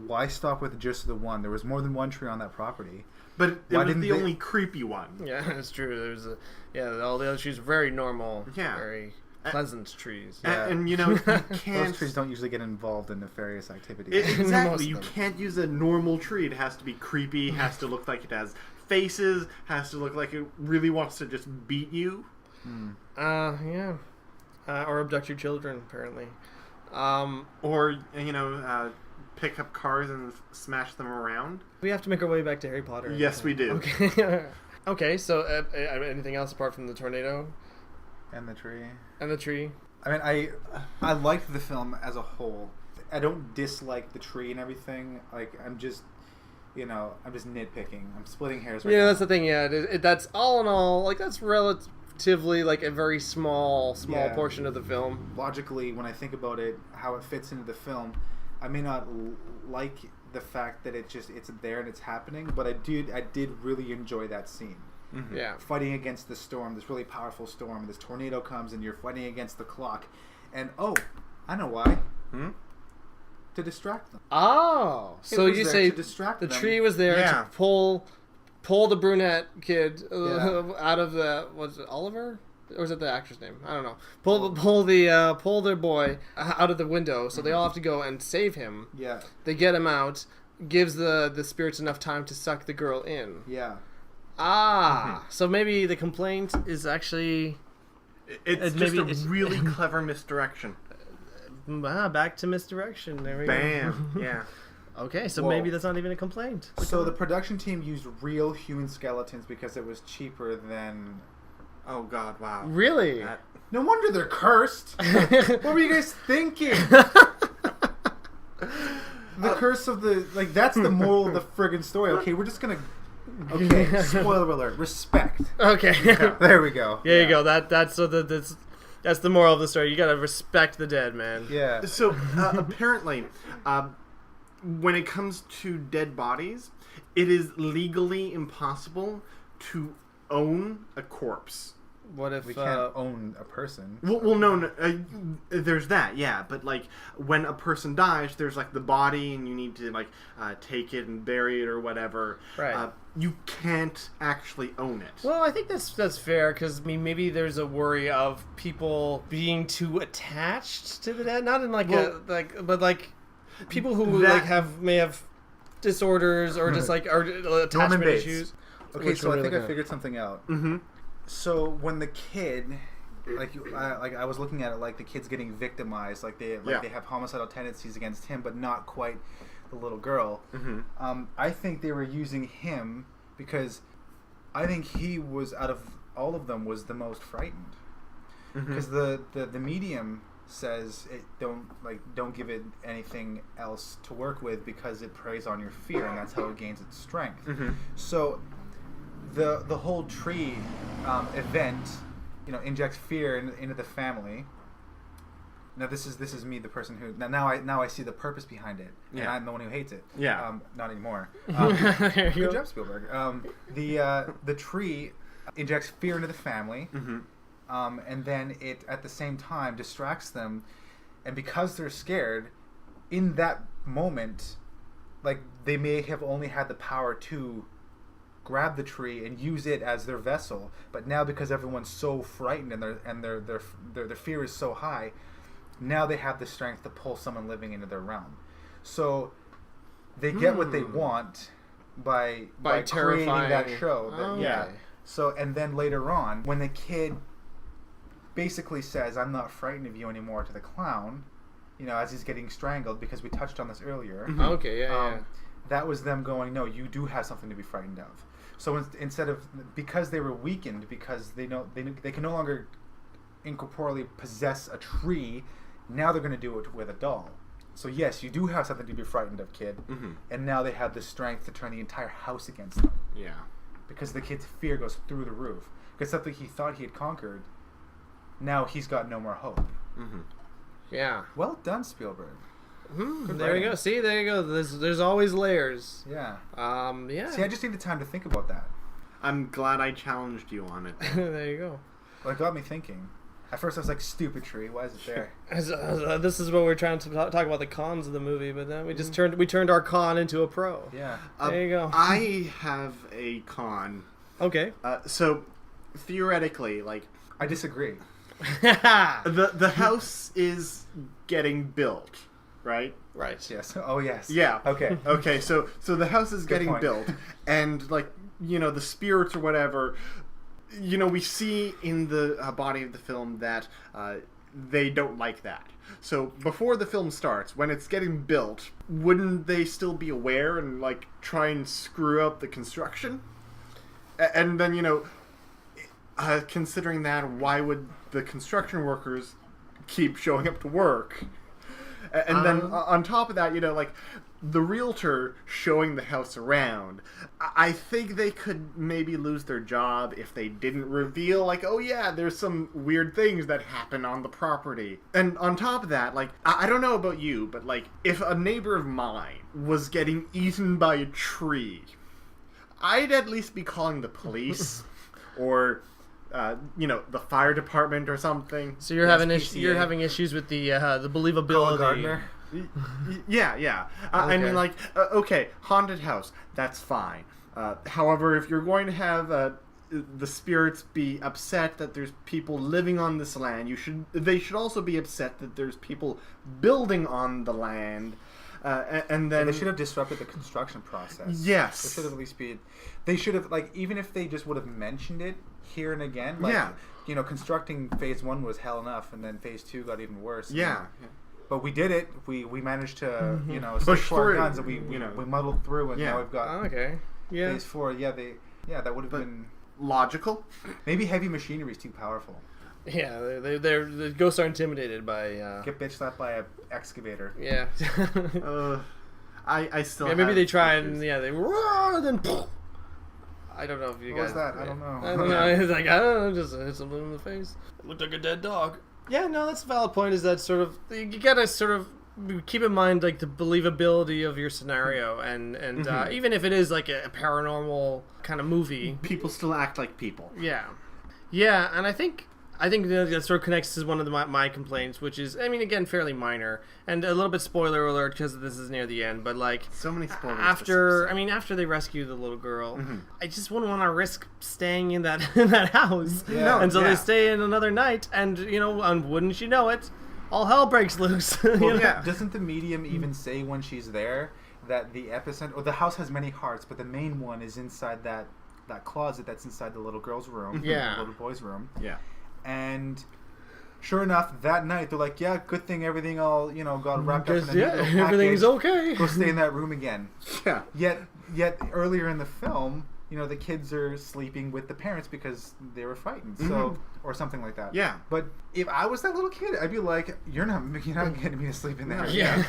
why stop with just the one? There was more than one tree on that property. But it was the only creepy one. Yeah, that's true. There's all the other trees are very normal. Yeah. Very pleasant trees. Yeah. And you can't... Those trees don't usually get involved in nefarious activities. Exactly. You can't use a normal tree. It has to be creepy. It has to look like it has faces, has to look like it really wants to just beat you. Yeah. Or abduct your children, apparently. Or, pick up cars and smash them around. We have to make our way back to Harry Potter. Yes, we do. Okay. Okay, so anything else apart from the tornado? And the tree. And the tree? I mean, I liked the film as a whole. I don't dislike the tree and everything. Like, I'm just nitpicking. I'm splitting hairs right now. Yeah, that's the thing, yeah. That's all in all, like, that's relatively, like, a very small portion of the film. Logically, when I think about it, how it fits into the film, I may not like the fact that it's there and it's happening, but I did really enjoy that scene. Mm-hmm. Yeah. Fighting against the storm, this really powerful storm, this tornado comes and you're fighting against the clock. And, I know why. To distract them. Oh, so you say the tree was there to pull the brunette kid out of the, was it Oliver? Or is it the actor's name? I don't know. Pull their boy out of the window, so they all have to go and save him. Yeah. They get him out, gives the spirits enough time to suck the girl in. Yeah. So maybe the complaint is actually... It's just a really clever misdirection. Back to misdirection. There we go. Bam. Yeah. Okay, so maybe that's not even a complaint. So the production team used real human skeletons because it was cheaper than... Oh, God, wow. Really? No wonder they're cursed. What were you guys thinking? The curse of the... Like, that's the moral of the friggin' story. Okay, we're just gonna... Okay, spoiler alert. Respect. Okay. There we go. There you go. That's the moral of the story. You gotta respect the dead, man. Yeah. So, apparently, when it comes to dead bodies, it is legally impossible to own a corpse. What if we can't own a person? Well, no, there's that, yeah. But like when a person dies, there's like the body, and you need to like take it and bury it or whatever. Right. You can't actually own it. Well, I think that's fair because maybe there's a worry of people being too attached to the dead, not in like but like people who may have disorders or just like or attachment issues. Okay, so I think I figured something out. Mm-hmm. So when the kid, I was looking at it like the kid's getting victimized, like they have homicidal tendencies against him, but not quite the little girl. Mm-hmm. I think they were using him because I think he was, out of all of them, was the most frightened. Because the medium says don't give it anything else to work with because it preys on your fear, and that's how it gains its strength. Mm-hmm. So the whole tree event, injects fear into the family. Now this is me, the person who now I see the purpose behind it, and I'm the one who hates it. Yeah. Not anymore. Good job, Spielberg. The tree injects fear into the family, and then it at the same time distracts them, and because they're scared, in that moment, like they may have only had the power to grab the tree and use it as their vessel, but now because everyone's so frightened and their fear is so high, now they have the strength to pull someone living into their realm. So they get what they want by creating that show. Yeah. So and then later on, when the kid basically says, "I'm not frightened of you anymore," to the clown, as he's getting strangled, because we touched on this earlier. Mm-hmm. Okay. Yeah. That was them going, "No, you do have something to be frightened of." So instead of, because they were weakened, because they can no longer incorporeally possess a tree, now they're going to do it with a doll. So yes, you do have something to be frightened of, kid. Mm-hmm. And now they have the strength to turn the entire house against them. Yeah. Because the kid's fear goes through the roof. Because something he thought he had conquered, now he's got no more hope. Mm-hmm. Yeah. Well done, Spielberg. There you go. See, there you go. There's always layers. Yeah. Yeah. See, I just needed time to think about that. I'm glad I challenged you on it. There you go. Well, it got me thinking. At first I was like, stupid tree, why is it there? This is what we're trying to talk about, the cons of the movie, but then we just turned our con into a pro. Yeah. There you go. I have a con. Okay. So, theoretically, like... I disagree. the house is getting built. right? Right. Yes. Oh, yes. Yeah. Okay. Okay, so the house is getting point. built, and, like, you know, the spirits or whatever, you know, we see in the body of the film that they don't like that. So before the film starts, when it's getting built, wouldn't they still be aware and, like, try and screw up the construction? And then, you know, considering that, why would the construction workers keep showing up to work? And then on top of that, you know, like, the realtor showing the house around, I think they could maybe lose their job if they didn't reveal, like, oh yeah, there's some weird things that happen on the property. And on top of that, like, I don't know about you, but, like, if a neighbor of mine was getting eaten by a tree, I'd at least be calling the police or... you know, the fire department or something. So you're having issues with the believability. Gardner. Yeah. I mean, like, okay, haunted house, that's fine. However, if you're going to have the spirits be upset that there's people living on this land, they should also be upset that there's people building on the land. And then they should have disrupted the construction process. Yes. They should have at least they should have, like, even if they just would have mentioned it here and again, like, you know, constructing phase 1 was hell enough, and then phase 2 got even worse. Yeah. But we did it. We managed to, you know, stick to our guns, and we muddled through, and now we've got phase 4. That would have been logical. Maybe heavy machinery is too powerful. Yeah, the ghosts are intimidated by... Get bitch slapped by an excavator. Yeah. I still maybe they try and, they roar, then... I don't know if you what guys... was that? I don't know. I don't know. It's like, I don't know, just hit something in the face. It looked like a dead dog. Yeah, no, that's a valid point, is that sort of... You gotta sort of keep in mind, like, the believability of your scenario, and even if it is, like, a paranormal kind of movie... People still act like people. Yeah. Yeah, and I think that sort of connects to one of my complaints, which is, I mean, again, fairly minor, and a little bit spoiler alert because this is near the end, but, like, so many spoilers. After they rescue the little girl, I just wouldn't want to risk staying in that house, they stay in another night, and, you know, and wouldn't you know it, all hell breaks loose. Doesn't the medium even say when she's there that the epicenter, or the house has many hearts, but the main one is inside that closet that's inside the little girl's room, the little boy's room. Yeah. And sure enough, that night they're like, "Yeah, good thing everything all got wrapped up in a neat little package. Everything's okay. Go stay in that room again." Yeah. Yet earlier in the film, you know, the kids are sleeping with the parents because they were frightened, so or something like that. Yeah. But if I was that little kid, I'd be like, "You're not getting me to sleep in there." Yeah.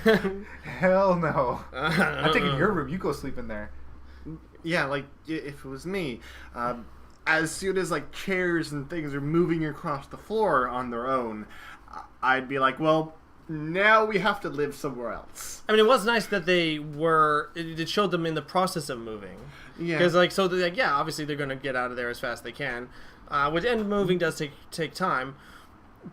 Hell no. I'm taking your room. You go sleep in there. Yeah, like if it was me. As soon as, like, chairs and things are moving across the floor on their own, I'd be like, well, now we have to live somewhere else. I mean, it was nice that it showed them in the process of moving. Yeah. Because, like, so, like, yeah, obviously they're going to get out of there as fast as they can. And moving does take time.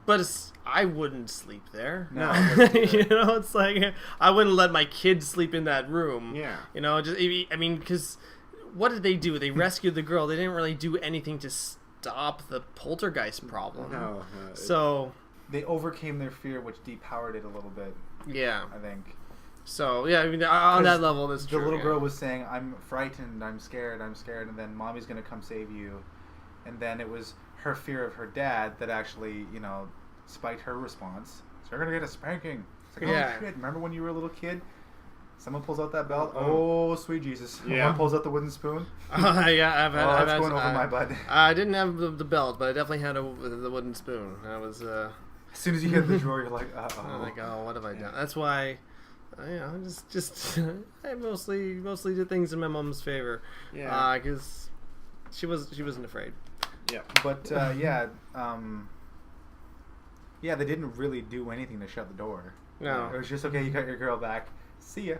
But I wouldn't sleep there. No. You know, it's like, I wouldn't let my kids sleep in that room. Yeah. You know, I mean, because... What did they do? They rescued the girl. They didn't really do anything to stop the poltergeist problem. No. So they overcame their fear, which depowered it a little bit. Yeah, I think. So yeah, I mean, on that level, that's true. The little girl was saying, "I'm frightened. I'm scared. I'm scared," and then Mommy's gonna come save you, and then it was her fear of her dad that actually, you know, spiked her response. So you're gonna get a spanking. It's like, oh shit! Remember when you were a little kid? Someone pulls out that belt. Oh, sweet Jesus! Yeah. One pulls out the wooden spoon. Yeah, I've going over my butt. I didn't have the belt, but I definitely had the wooden spoon. I was. As soon as you hit the drawer, you're like, I'm like, oh, what have I done? That's why. You know, just I mostly did things in my mom's favor. Yeah. Because she wasn't afraid. Yeah. But they didn't really do anything to shut the door. No. It was just, okay, you got your girl back. See ya.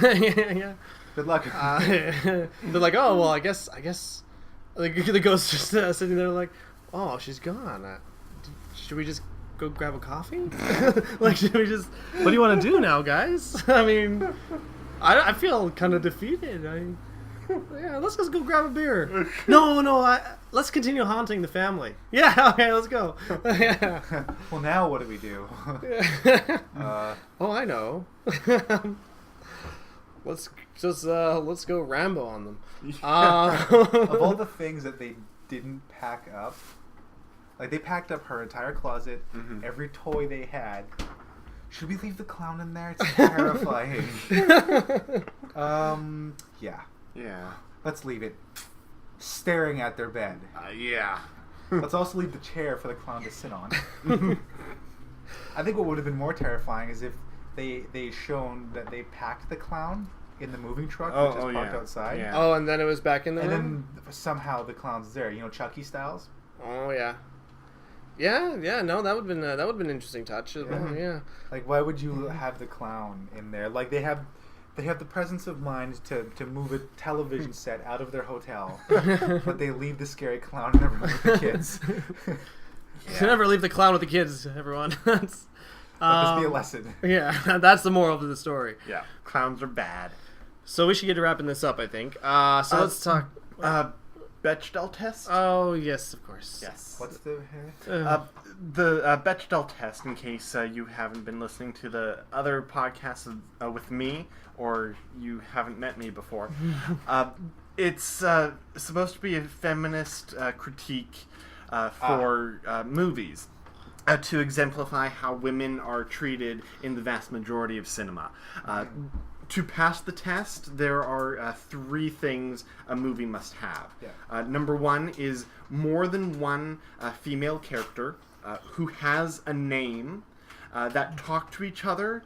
Yeah. Good luck. They're like, oh well, I guess the ghost just sitting there like, oh, she's gone. Should we just go grab a coffee? Like, should we just? What do you want to do now, guys? I mean, I feel kind of defeated. Yeah, let's just go grab a beer. No, let's continue haunting the family. Yeah, okay, let's go. Yeah. Well, now what do we do? Oh, I know. Let's go Rambo on them. Of all the things that they didn't pack up, like they packed up her entire closet, every toy they had. Should we leave the clown in there? It's terrifying. Yeah. Yeah. Let's leave it. Staring at their bed. Yeah. Let's also leave the chair for the clown to sit on. I think what would have been more terrifying is if they shown that they packed the clown in the moving truck, which is parked outside. Yeah. Oh, and then it was back in the room? And then somehow the clown's there. You know, Chucky styles. Oh, yeah. Yeah, no, that would have been an interesting touch as well, yeah. Like, why would you have the clown in there? Like, they have the presence of mind to move a television set out of their hotel, but they leave the scary clown in the room with the kids. Yeah. Never leave the clown with the kids, everyone. Let this be a lesson. Yeah, that's the moral of the story. Yeah. Clowns are bad. So we should get to wrapping this up, I think. So let's talk... Bechdel test? Oh, yes, of course. Yes. What's the... The Bechdel test, in case you haven't been listening to the other podcasts with me, or you haven't met me before, it's supposed to be a feminist critique for movies. To exemplify how women are treated in the vast majority of cinema. To pass the test, there are 3 things a movie must have. Yeah. Number 1 is more than one female character who has a name that talk to each other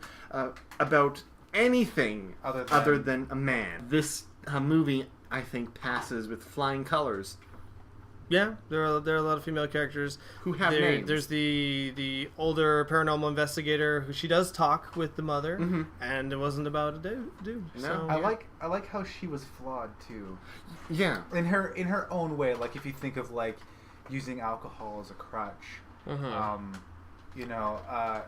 about anything other than a man. This movie, I think, passes with flying colors. Yeah, there are a lot of female characters who have names. There's the older paranormal investigator who she does talk with the mother, and it wasn't about a dude. No. So, I like how she was flawed too. Yeah, in her own way. Like if you think of like using alcohol as a crutch, you know,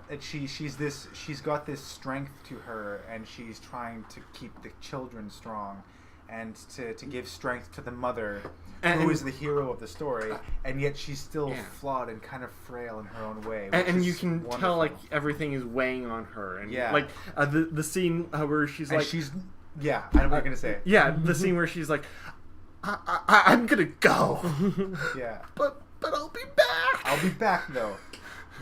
and she's got this strength to her, and she's trying to keep the children strong, and to give strength to the mother. Who is the hero of the story, and yet she's still flawed and kind of frail in her own way. And you can tell like everything is weighing on her, and like the scene where she's and like, I know what you're gonna say. Yeah, the scene where she's like, I'm gonna go. Yeah, but I'll be back. I'll be back though.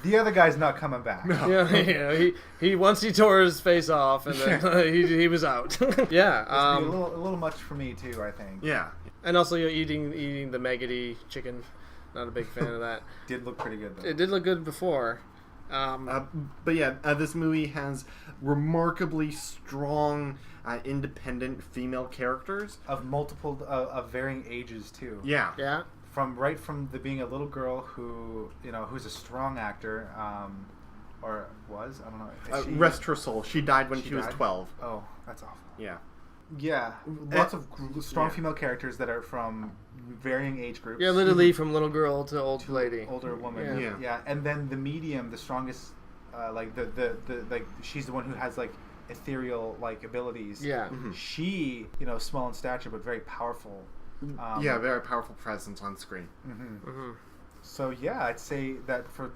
The other guy's not coming back. No. Yeah. He once he tore his face off, and then he was out. Yeah, a little much for me too, I think. Yeah. And also, eating the maggoty chicken. Not a big fan of that. Did look pretty good, though. It did look good before. But yeah, this movie has remarkably strong, independent female characters. Of multiple, of varying ages, too. Yeah. Yeah. From being a little girl who, who's a strong actor, or was, I don't know. Rest her soul. She died when she was 12. Oh, that's awful. Yeah. Yeah, lots of strong female characters that are from varying age groups. Yeah, literally from little girl to old lady, older woman. Yeah, and then the medium, the strongest, like the like she's the one who has like ethereal like abilities. Yeah, she small in stature but very powerful. Very powerful presence on screen. So yeah, I'd say that for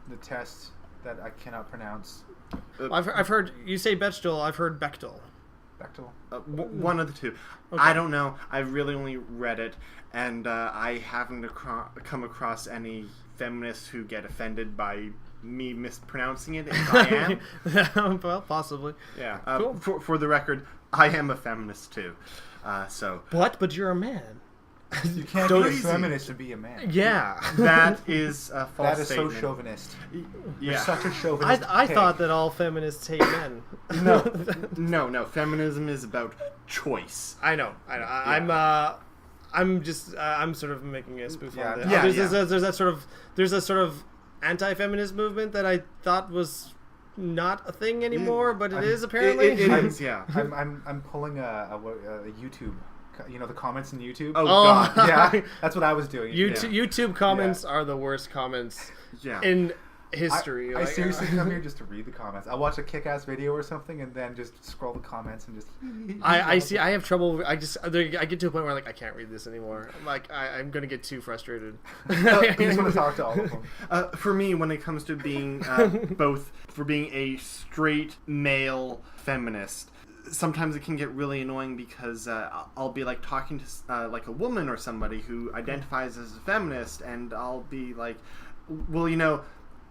the test that I cannot pronounce. I've heard you say Bechdel. I've heard Bechdel. One of the two. Okay. I don't know. I've really only read it, and I haven't come across any feminists who get offended by me mispronouncing it. If I am, well, possibly. Yeah. Cool. For the record, I am a feminist too. But you're a man. You can't be a feminist and be a man. Yeah. That is a false statement. So chauvinist. Yeah. You're such a chauvinist. I thought that all feminists hate men. No. Feminism is about choice. I know. Yeah. I'm sort of making a spoof on this. Yeah. There's a sort of anti-feminist movement that I thought was not a thing anymore, but it is apparently. It is. Yeah. I'm pulling a YouTube. The comments in YouTube. Oh God! Yeah, that's what I was doing. YouTube comments are the worst comments. Yeah. In history. I seriously come here just to read the comments. I watch a kick-ass video or something and then just scroll the comments and just. I see. I have trouble. I get to a point where I can't read this anymore. I'm gonna get too frustrated. I just want to talk to all of them. For me, when it comes to being for being a straight male feminist, sometimes it can get really annoying because I'll be talking to a woman or somebody who identifies as a feminist, and I'll be like, well,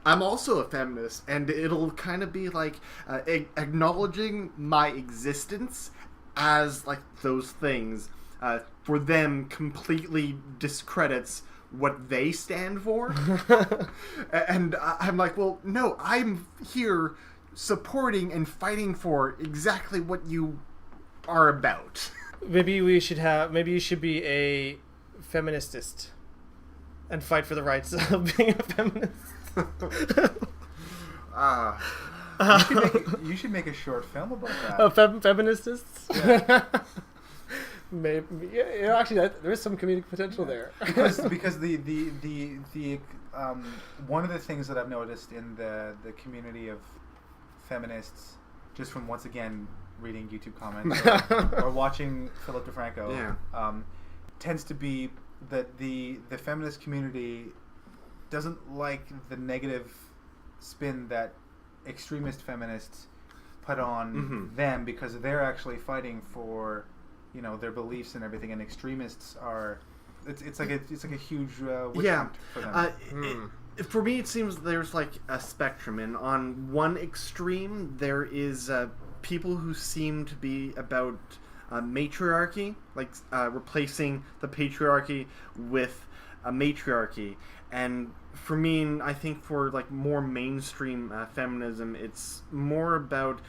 I'm also a feminist, and it'll kind of be acknowledging my existence as those things for them completely discredits what they stand for. And I'm like, well, no, I'm here supporting and fighting for exactly what you are about. Maybe you should be a feministist and fight for the rights of being a feminist. You should make a short film about that. Feministists? Yeah. Maybe, yeah, actually, there is some comedic potential there. because the one of the things that I've noticed in the community of feminists, just from once again reading YouTube comments or watching Philip DeFranco, tends to be that the feminist community doesn't like the negative spin that extremist feminists put on them, because they're actually fighting for their beliefs and everything, and extremists are it's like a huge witch hunt for them. For me, it seems there's a spectrum, and on one extreme there is people who seem to be about matriarchy, replacing the patriarchy with a matriarchy. And for me, I think for more mainstream feminism, it's more about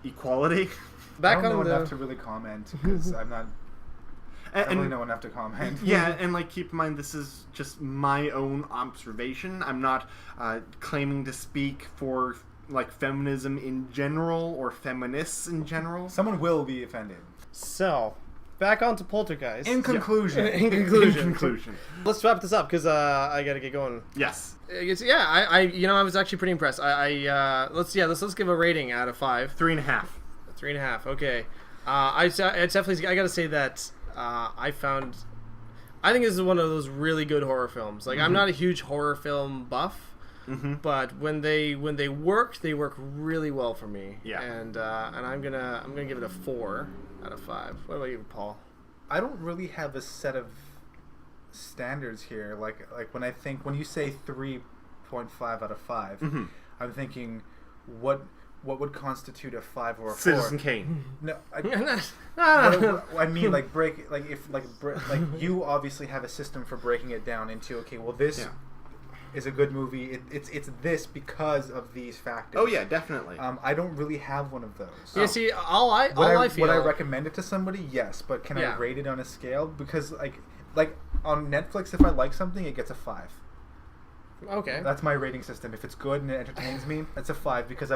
equality. I don't know enough to really comment, because I'm not. I don't really know enough to comment. Yeah, and keep in mind, this is just my own observation. I'm not claiming to speak for feminism in general or feminists in general. Someone will be offended. So, back on to Poltergeist. In conclusion. In conclusion. Let's wrap this up, because I gotta get going. Yes. I was actually pretty impressed. Let's give a rating out of 5. 3.5. 3.5. Okay. It's definitely. I gotta say that I think this is one of those really good horror films. I'm not a huge horror film buff, but when they work really well for me. Yeah. And I'm gonna give it a 4 out of 5. What about you, Paul? I don't really have a set of standards here. When you say 3.5 out of 5, I'm thinking what would constitute a 5 or a 4? Citizen Kane. No, I mean you obviously have a system for breaking it down into this is a good movie. It's this because of these factors. Oh yeah, definitely. I don't really have one of those. Yeah, see, would I recommend it to somebody? Yes, but can I rate it on a scale? Because like on Netflix, if I like something, it gets a 5. Okay. That's my rating system. If it's good and it entertains me, it's a 5, because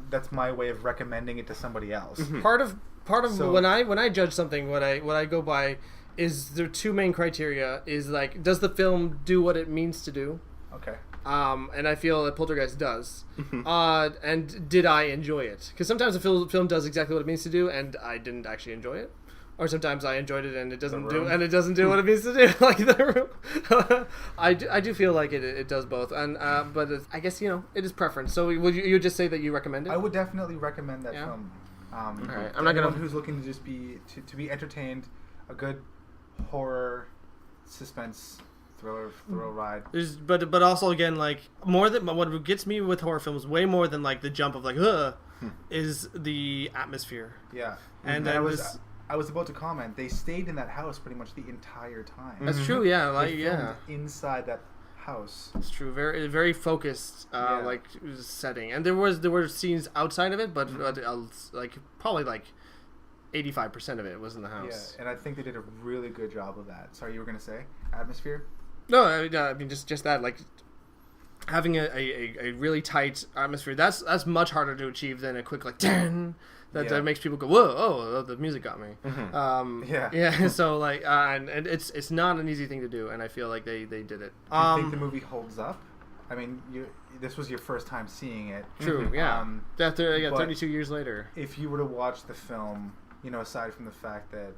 that's my way of recommending it to somebody else. Part of when I judge something, what I go by is there are 2 main criteria. Is does the film do what it means to do? Okay. And I feel that Poltergeist does. And did I enjoy it? Because sometimes a film does exactly what it means to do, and I didn't actually enjoy it. Or sometimes I enjoyed it and it doesn't do what it means to do, like The Room. I do feel like it does both, and but I guess it is preference. So would you just say that you recommend it? I would definitely recommend that film. All right. I'm not gonna. Who's looking to just be entertained, a good horror suspense thriller ride. But also again, more than what gets me with horror films, way more than the jump of is the atmosphere. Yeah, and I was about to comment. They stayed in that house pretty much the entire time. That's true. Yeah, they filmed inside that house. It's true. Very very focused setting, and there were scenes outside of it, but probably 85% of it was in the house. Yeah, and I think they did a really good job of that. Sorry, you were gonna say atmosphere? No, I mean just that having a really tight atmosphere. That's much harder to achieve than a quick that makes people go, whoa, oh, the music got me. So and it's not an easy thing to do, and I feel like they did it. Do you think the movie holds up? I mean, this was your first time seeing it. True, yeah. After, but 32 years later. If you were to watch the film, aside from the fact that,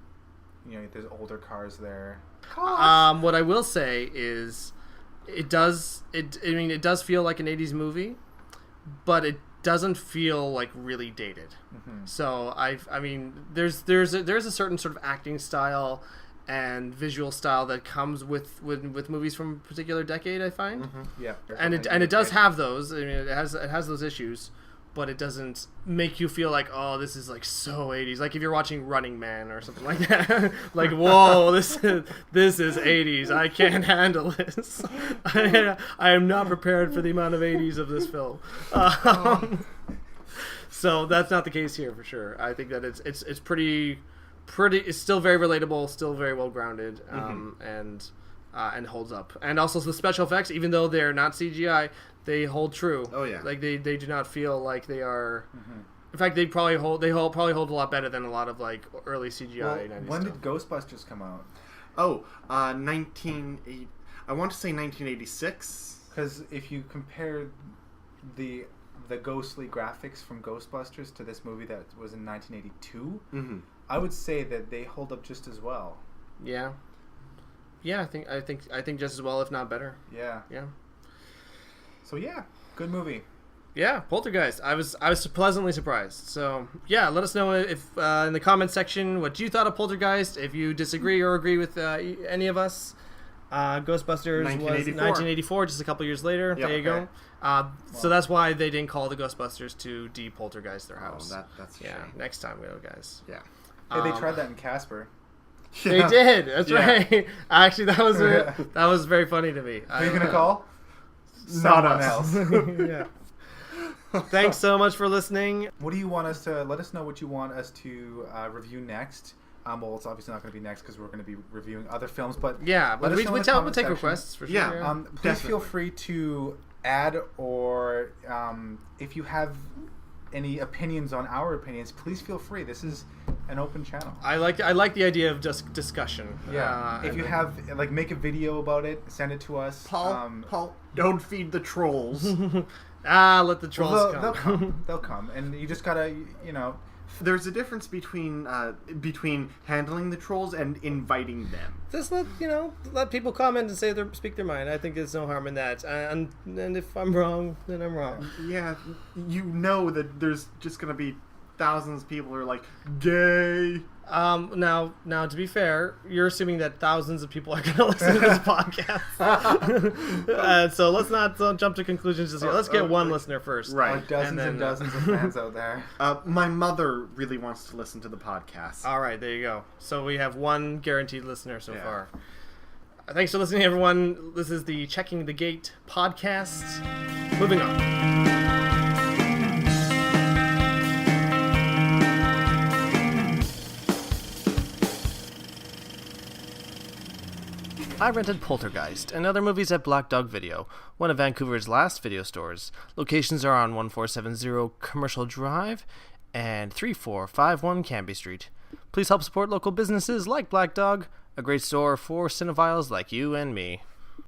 there's older cars there. What I will say is, it does feel like an 80s movie, but it doesn't feel like really dated. Mm-hmm. So there's a certain sort of acting style and visual style that comes with movies from a particular decade, I find. Mm-hmm. Yeah. And it does have those. I mean, it has those issues, but it doesn't make you feel like, oh, this is like so 80s. Like if you're watching Running Man or something like that. Like, whoa, this is 80s. I can't handle this. I am not prepared for the amount of 80s of this film. So that's not the case here for sure. I think that it's pretty. It's still very relatable, still very well grounded, and holds up. And also the special effects, even though they're not CGI, they hold true. Oh yeah, like they do not feel like they are. Mm-hmm. In fact, they probably hold a lot better than a lot of like early CGI. Well, 90s when stuff. did Ghostbusters come out? Oh, I want to say 1986. Because if you compare the ghostly graphics from Ghostbusters to this movie that was in 1982. Mm-hmm. I would say that they hold up just as well. Yeah. I think just as well, if not better. Yeah. Yeah. So yeah, good movie. Yeah, Poltergeist. I was pleasantly surprised. So yeah, let us know if in the comments section what you thought of Poltergeist. If you disagree or agree with any of us. Ghostbusters was 1984, just a couple years later. Yep, there you go. So that's why they didn't call the Ghostbusters to de-poltergeist their house. That's yeah. Shame. Next time we go, guys. Yeah. Hey, they tried that in Casper. They did. That's right. Actually, that was very funny to me. Who are you gonna call? Someone else. Yeah. Thanks so much for listening. What do you want us to let us know? What you want us to review next? Well, it's obviously not going to be next because we're going to be reviewing other films. But yeah, but we'll take requests for sure. Yeah. Please feel free to add or if you have any opinions on our opinions, please feel free. This is an open channel. I like the idea of just discussion. Yeah. If you have make a video about it, send it to us. Paul, don't feed the trolls. Let the trolls come. They'll come, and you just gotta There's a difference between handling the trolls and inviting them. Just let people comment and speak their mind. I think there's no harm in that. And if I'm wrong, then I'm wrong. Yeah, that there's just gonna be thousands of people who are like gay. Now, to be fair, you're assuming that thousands of people are going to listen to this podcast. So let's not jump to conclusions just yet. Let's get one listener first. Right. Dozens and dozens of fans out there. My mother really wants to listen to the podcast. All right, there you go. So we have one guaranteed listener so far. Thanks for listening, everyone. This is the Checking the Gate podcast. Moving on. I rented Poltergeist and other movies at Black Dog Video, one of Vancouver's last video stores. Locations are on 1470 Commercial Drive and 3451 Canby Street. Please help support local businesses like Black Dog, a great store for cinephiles like you and me.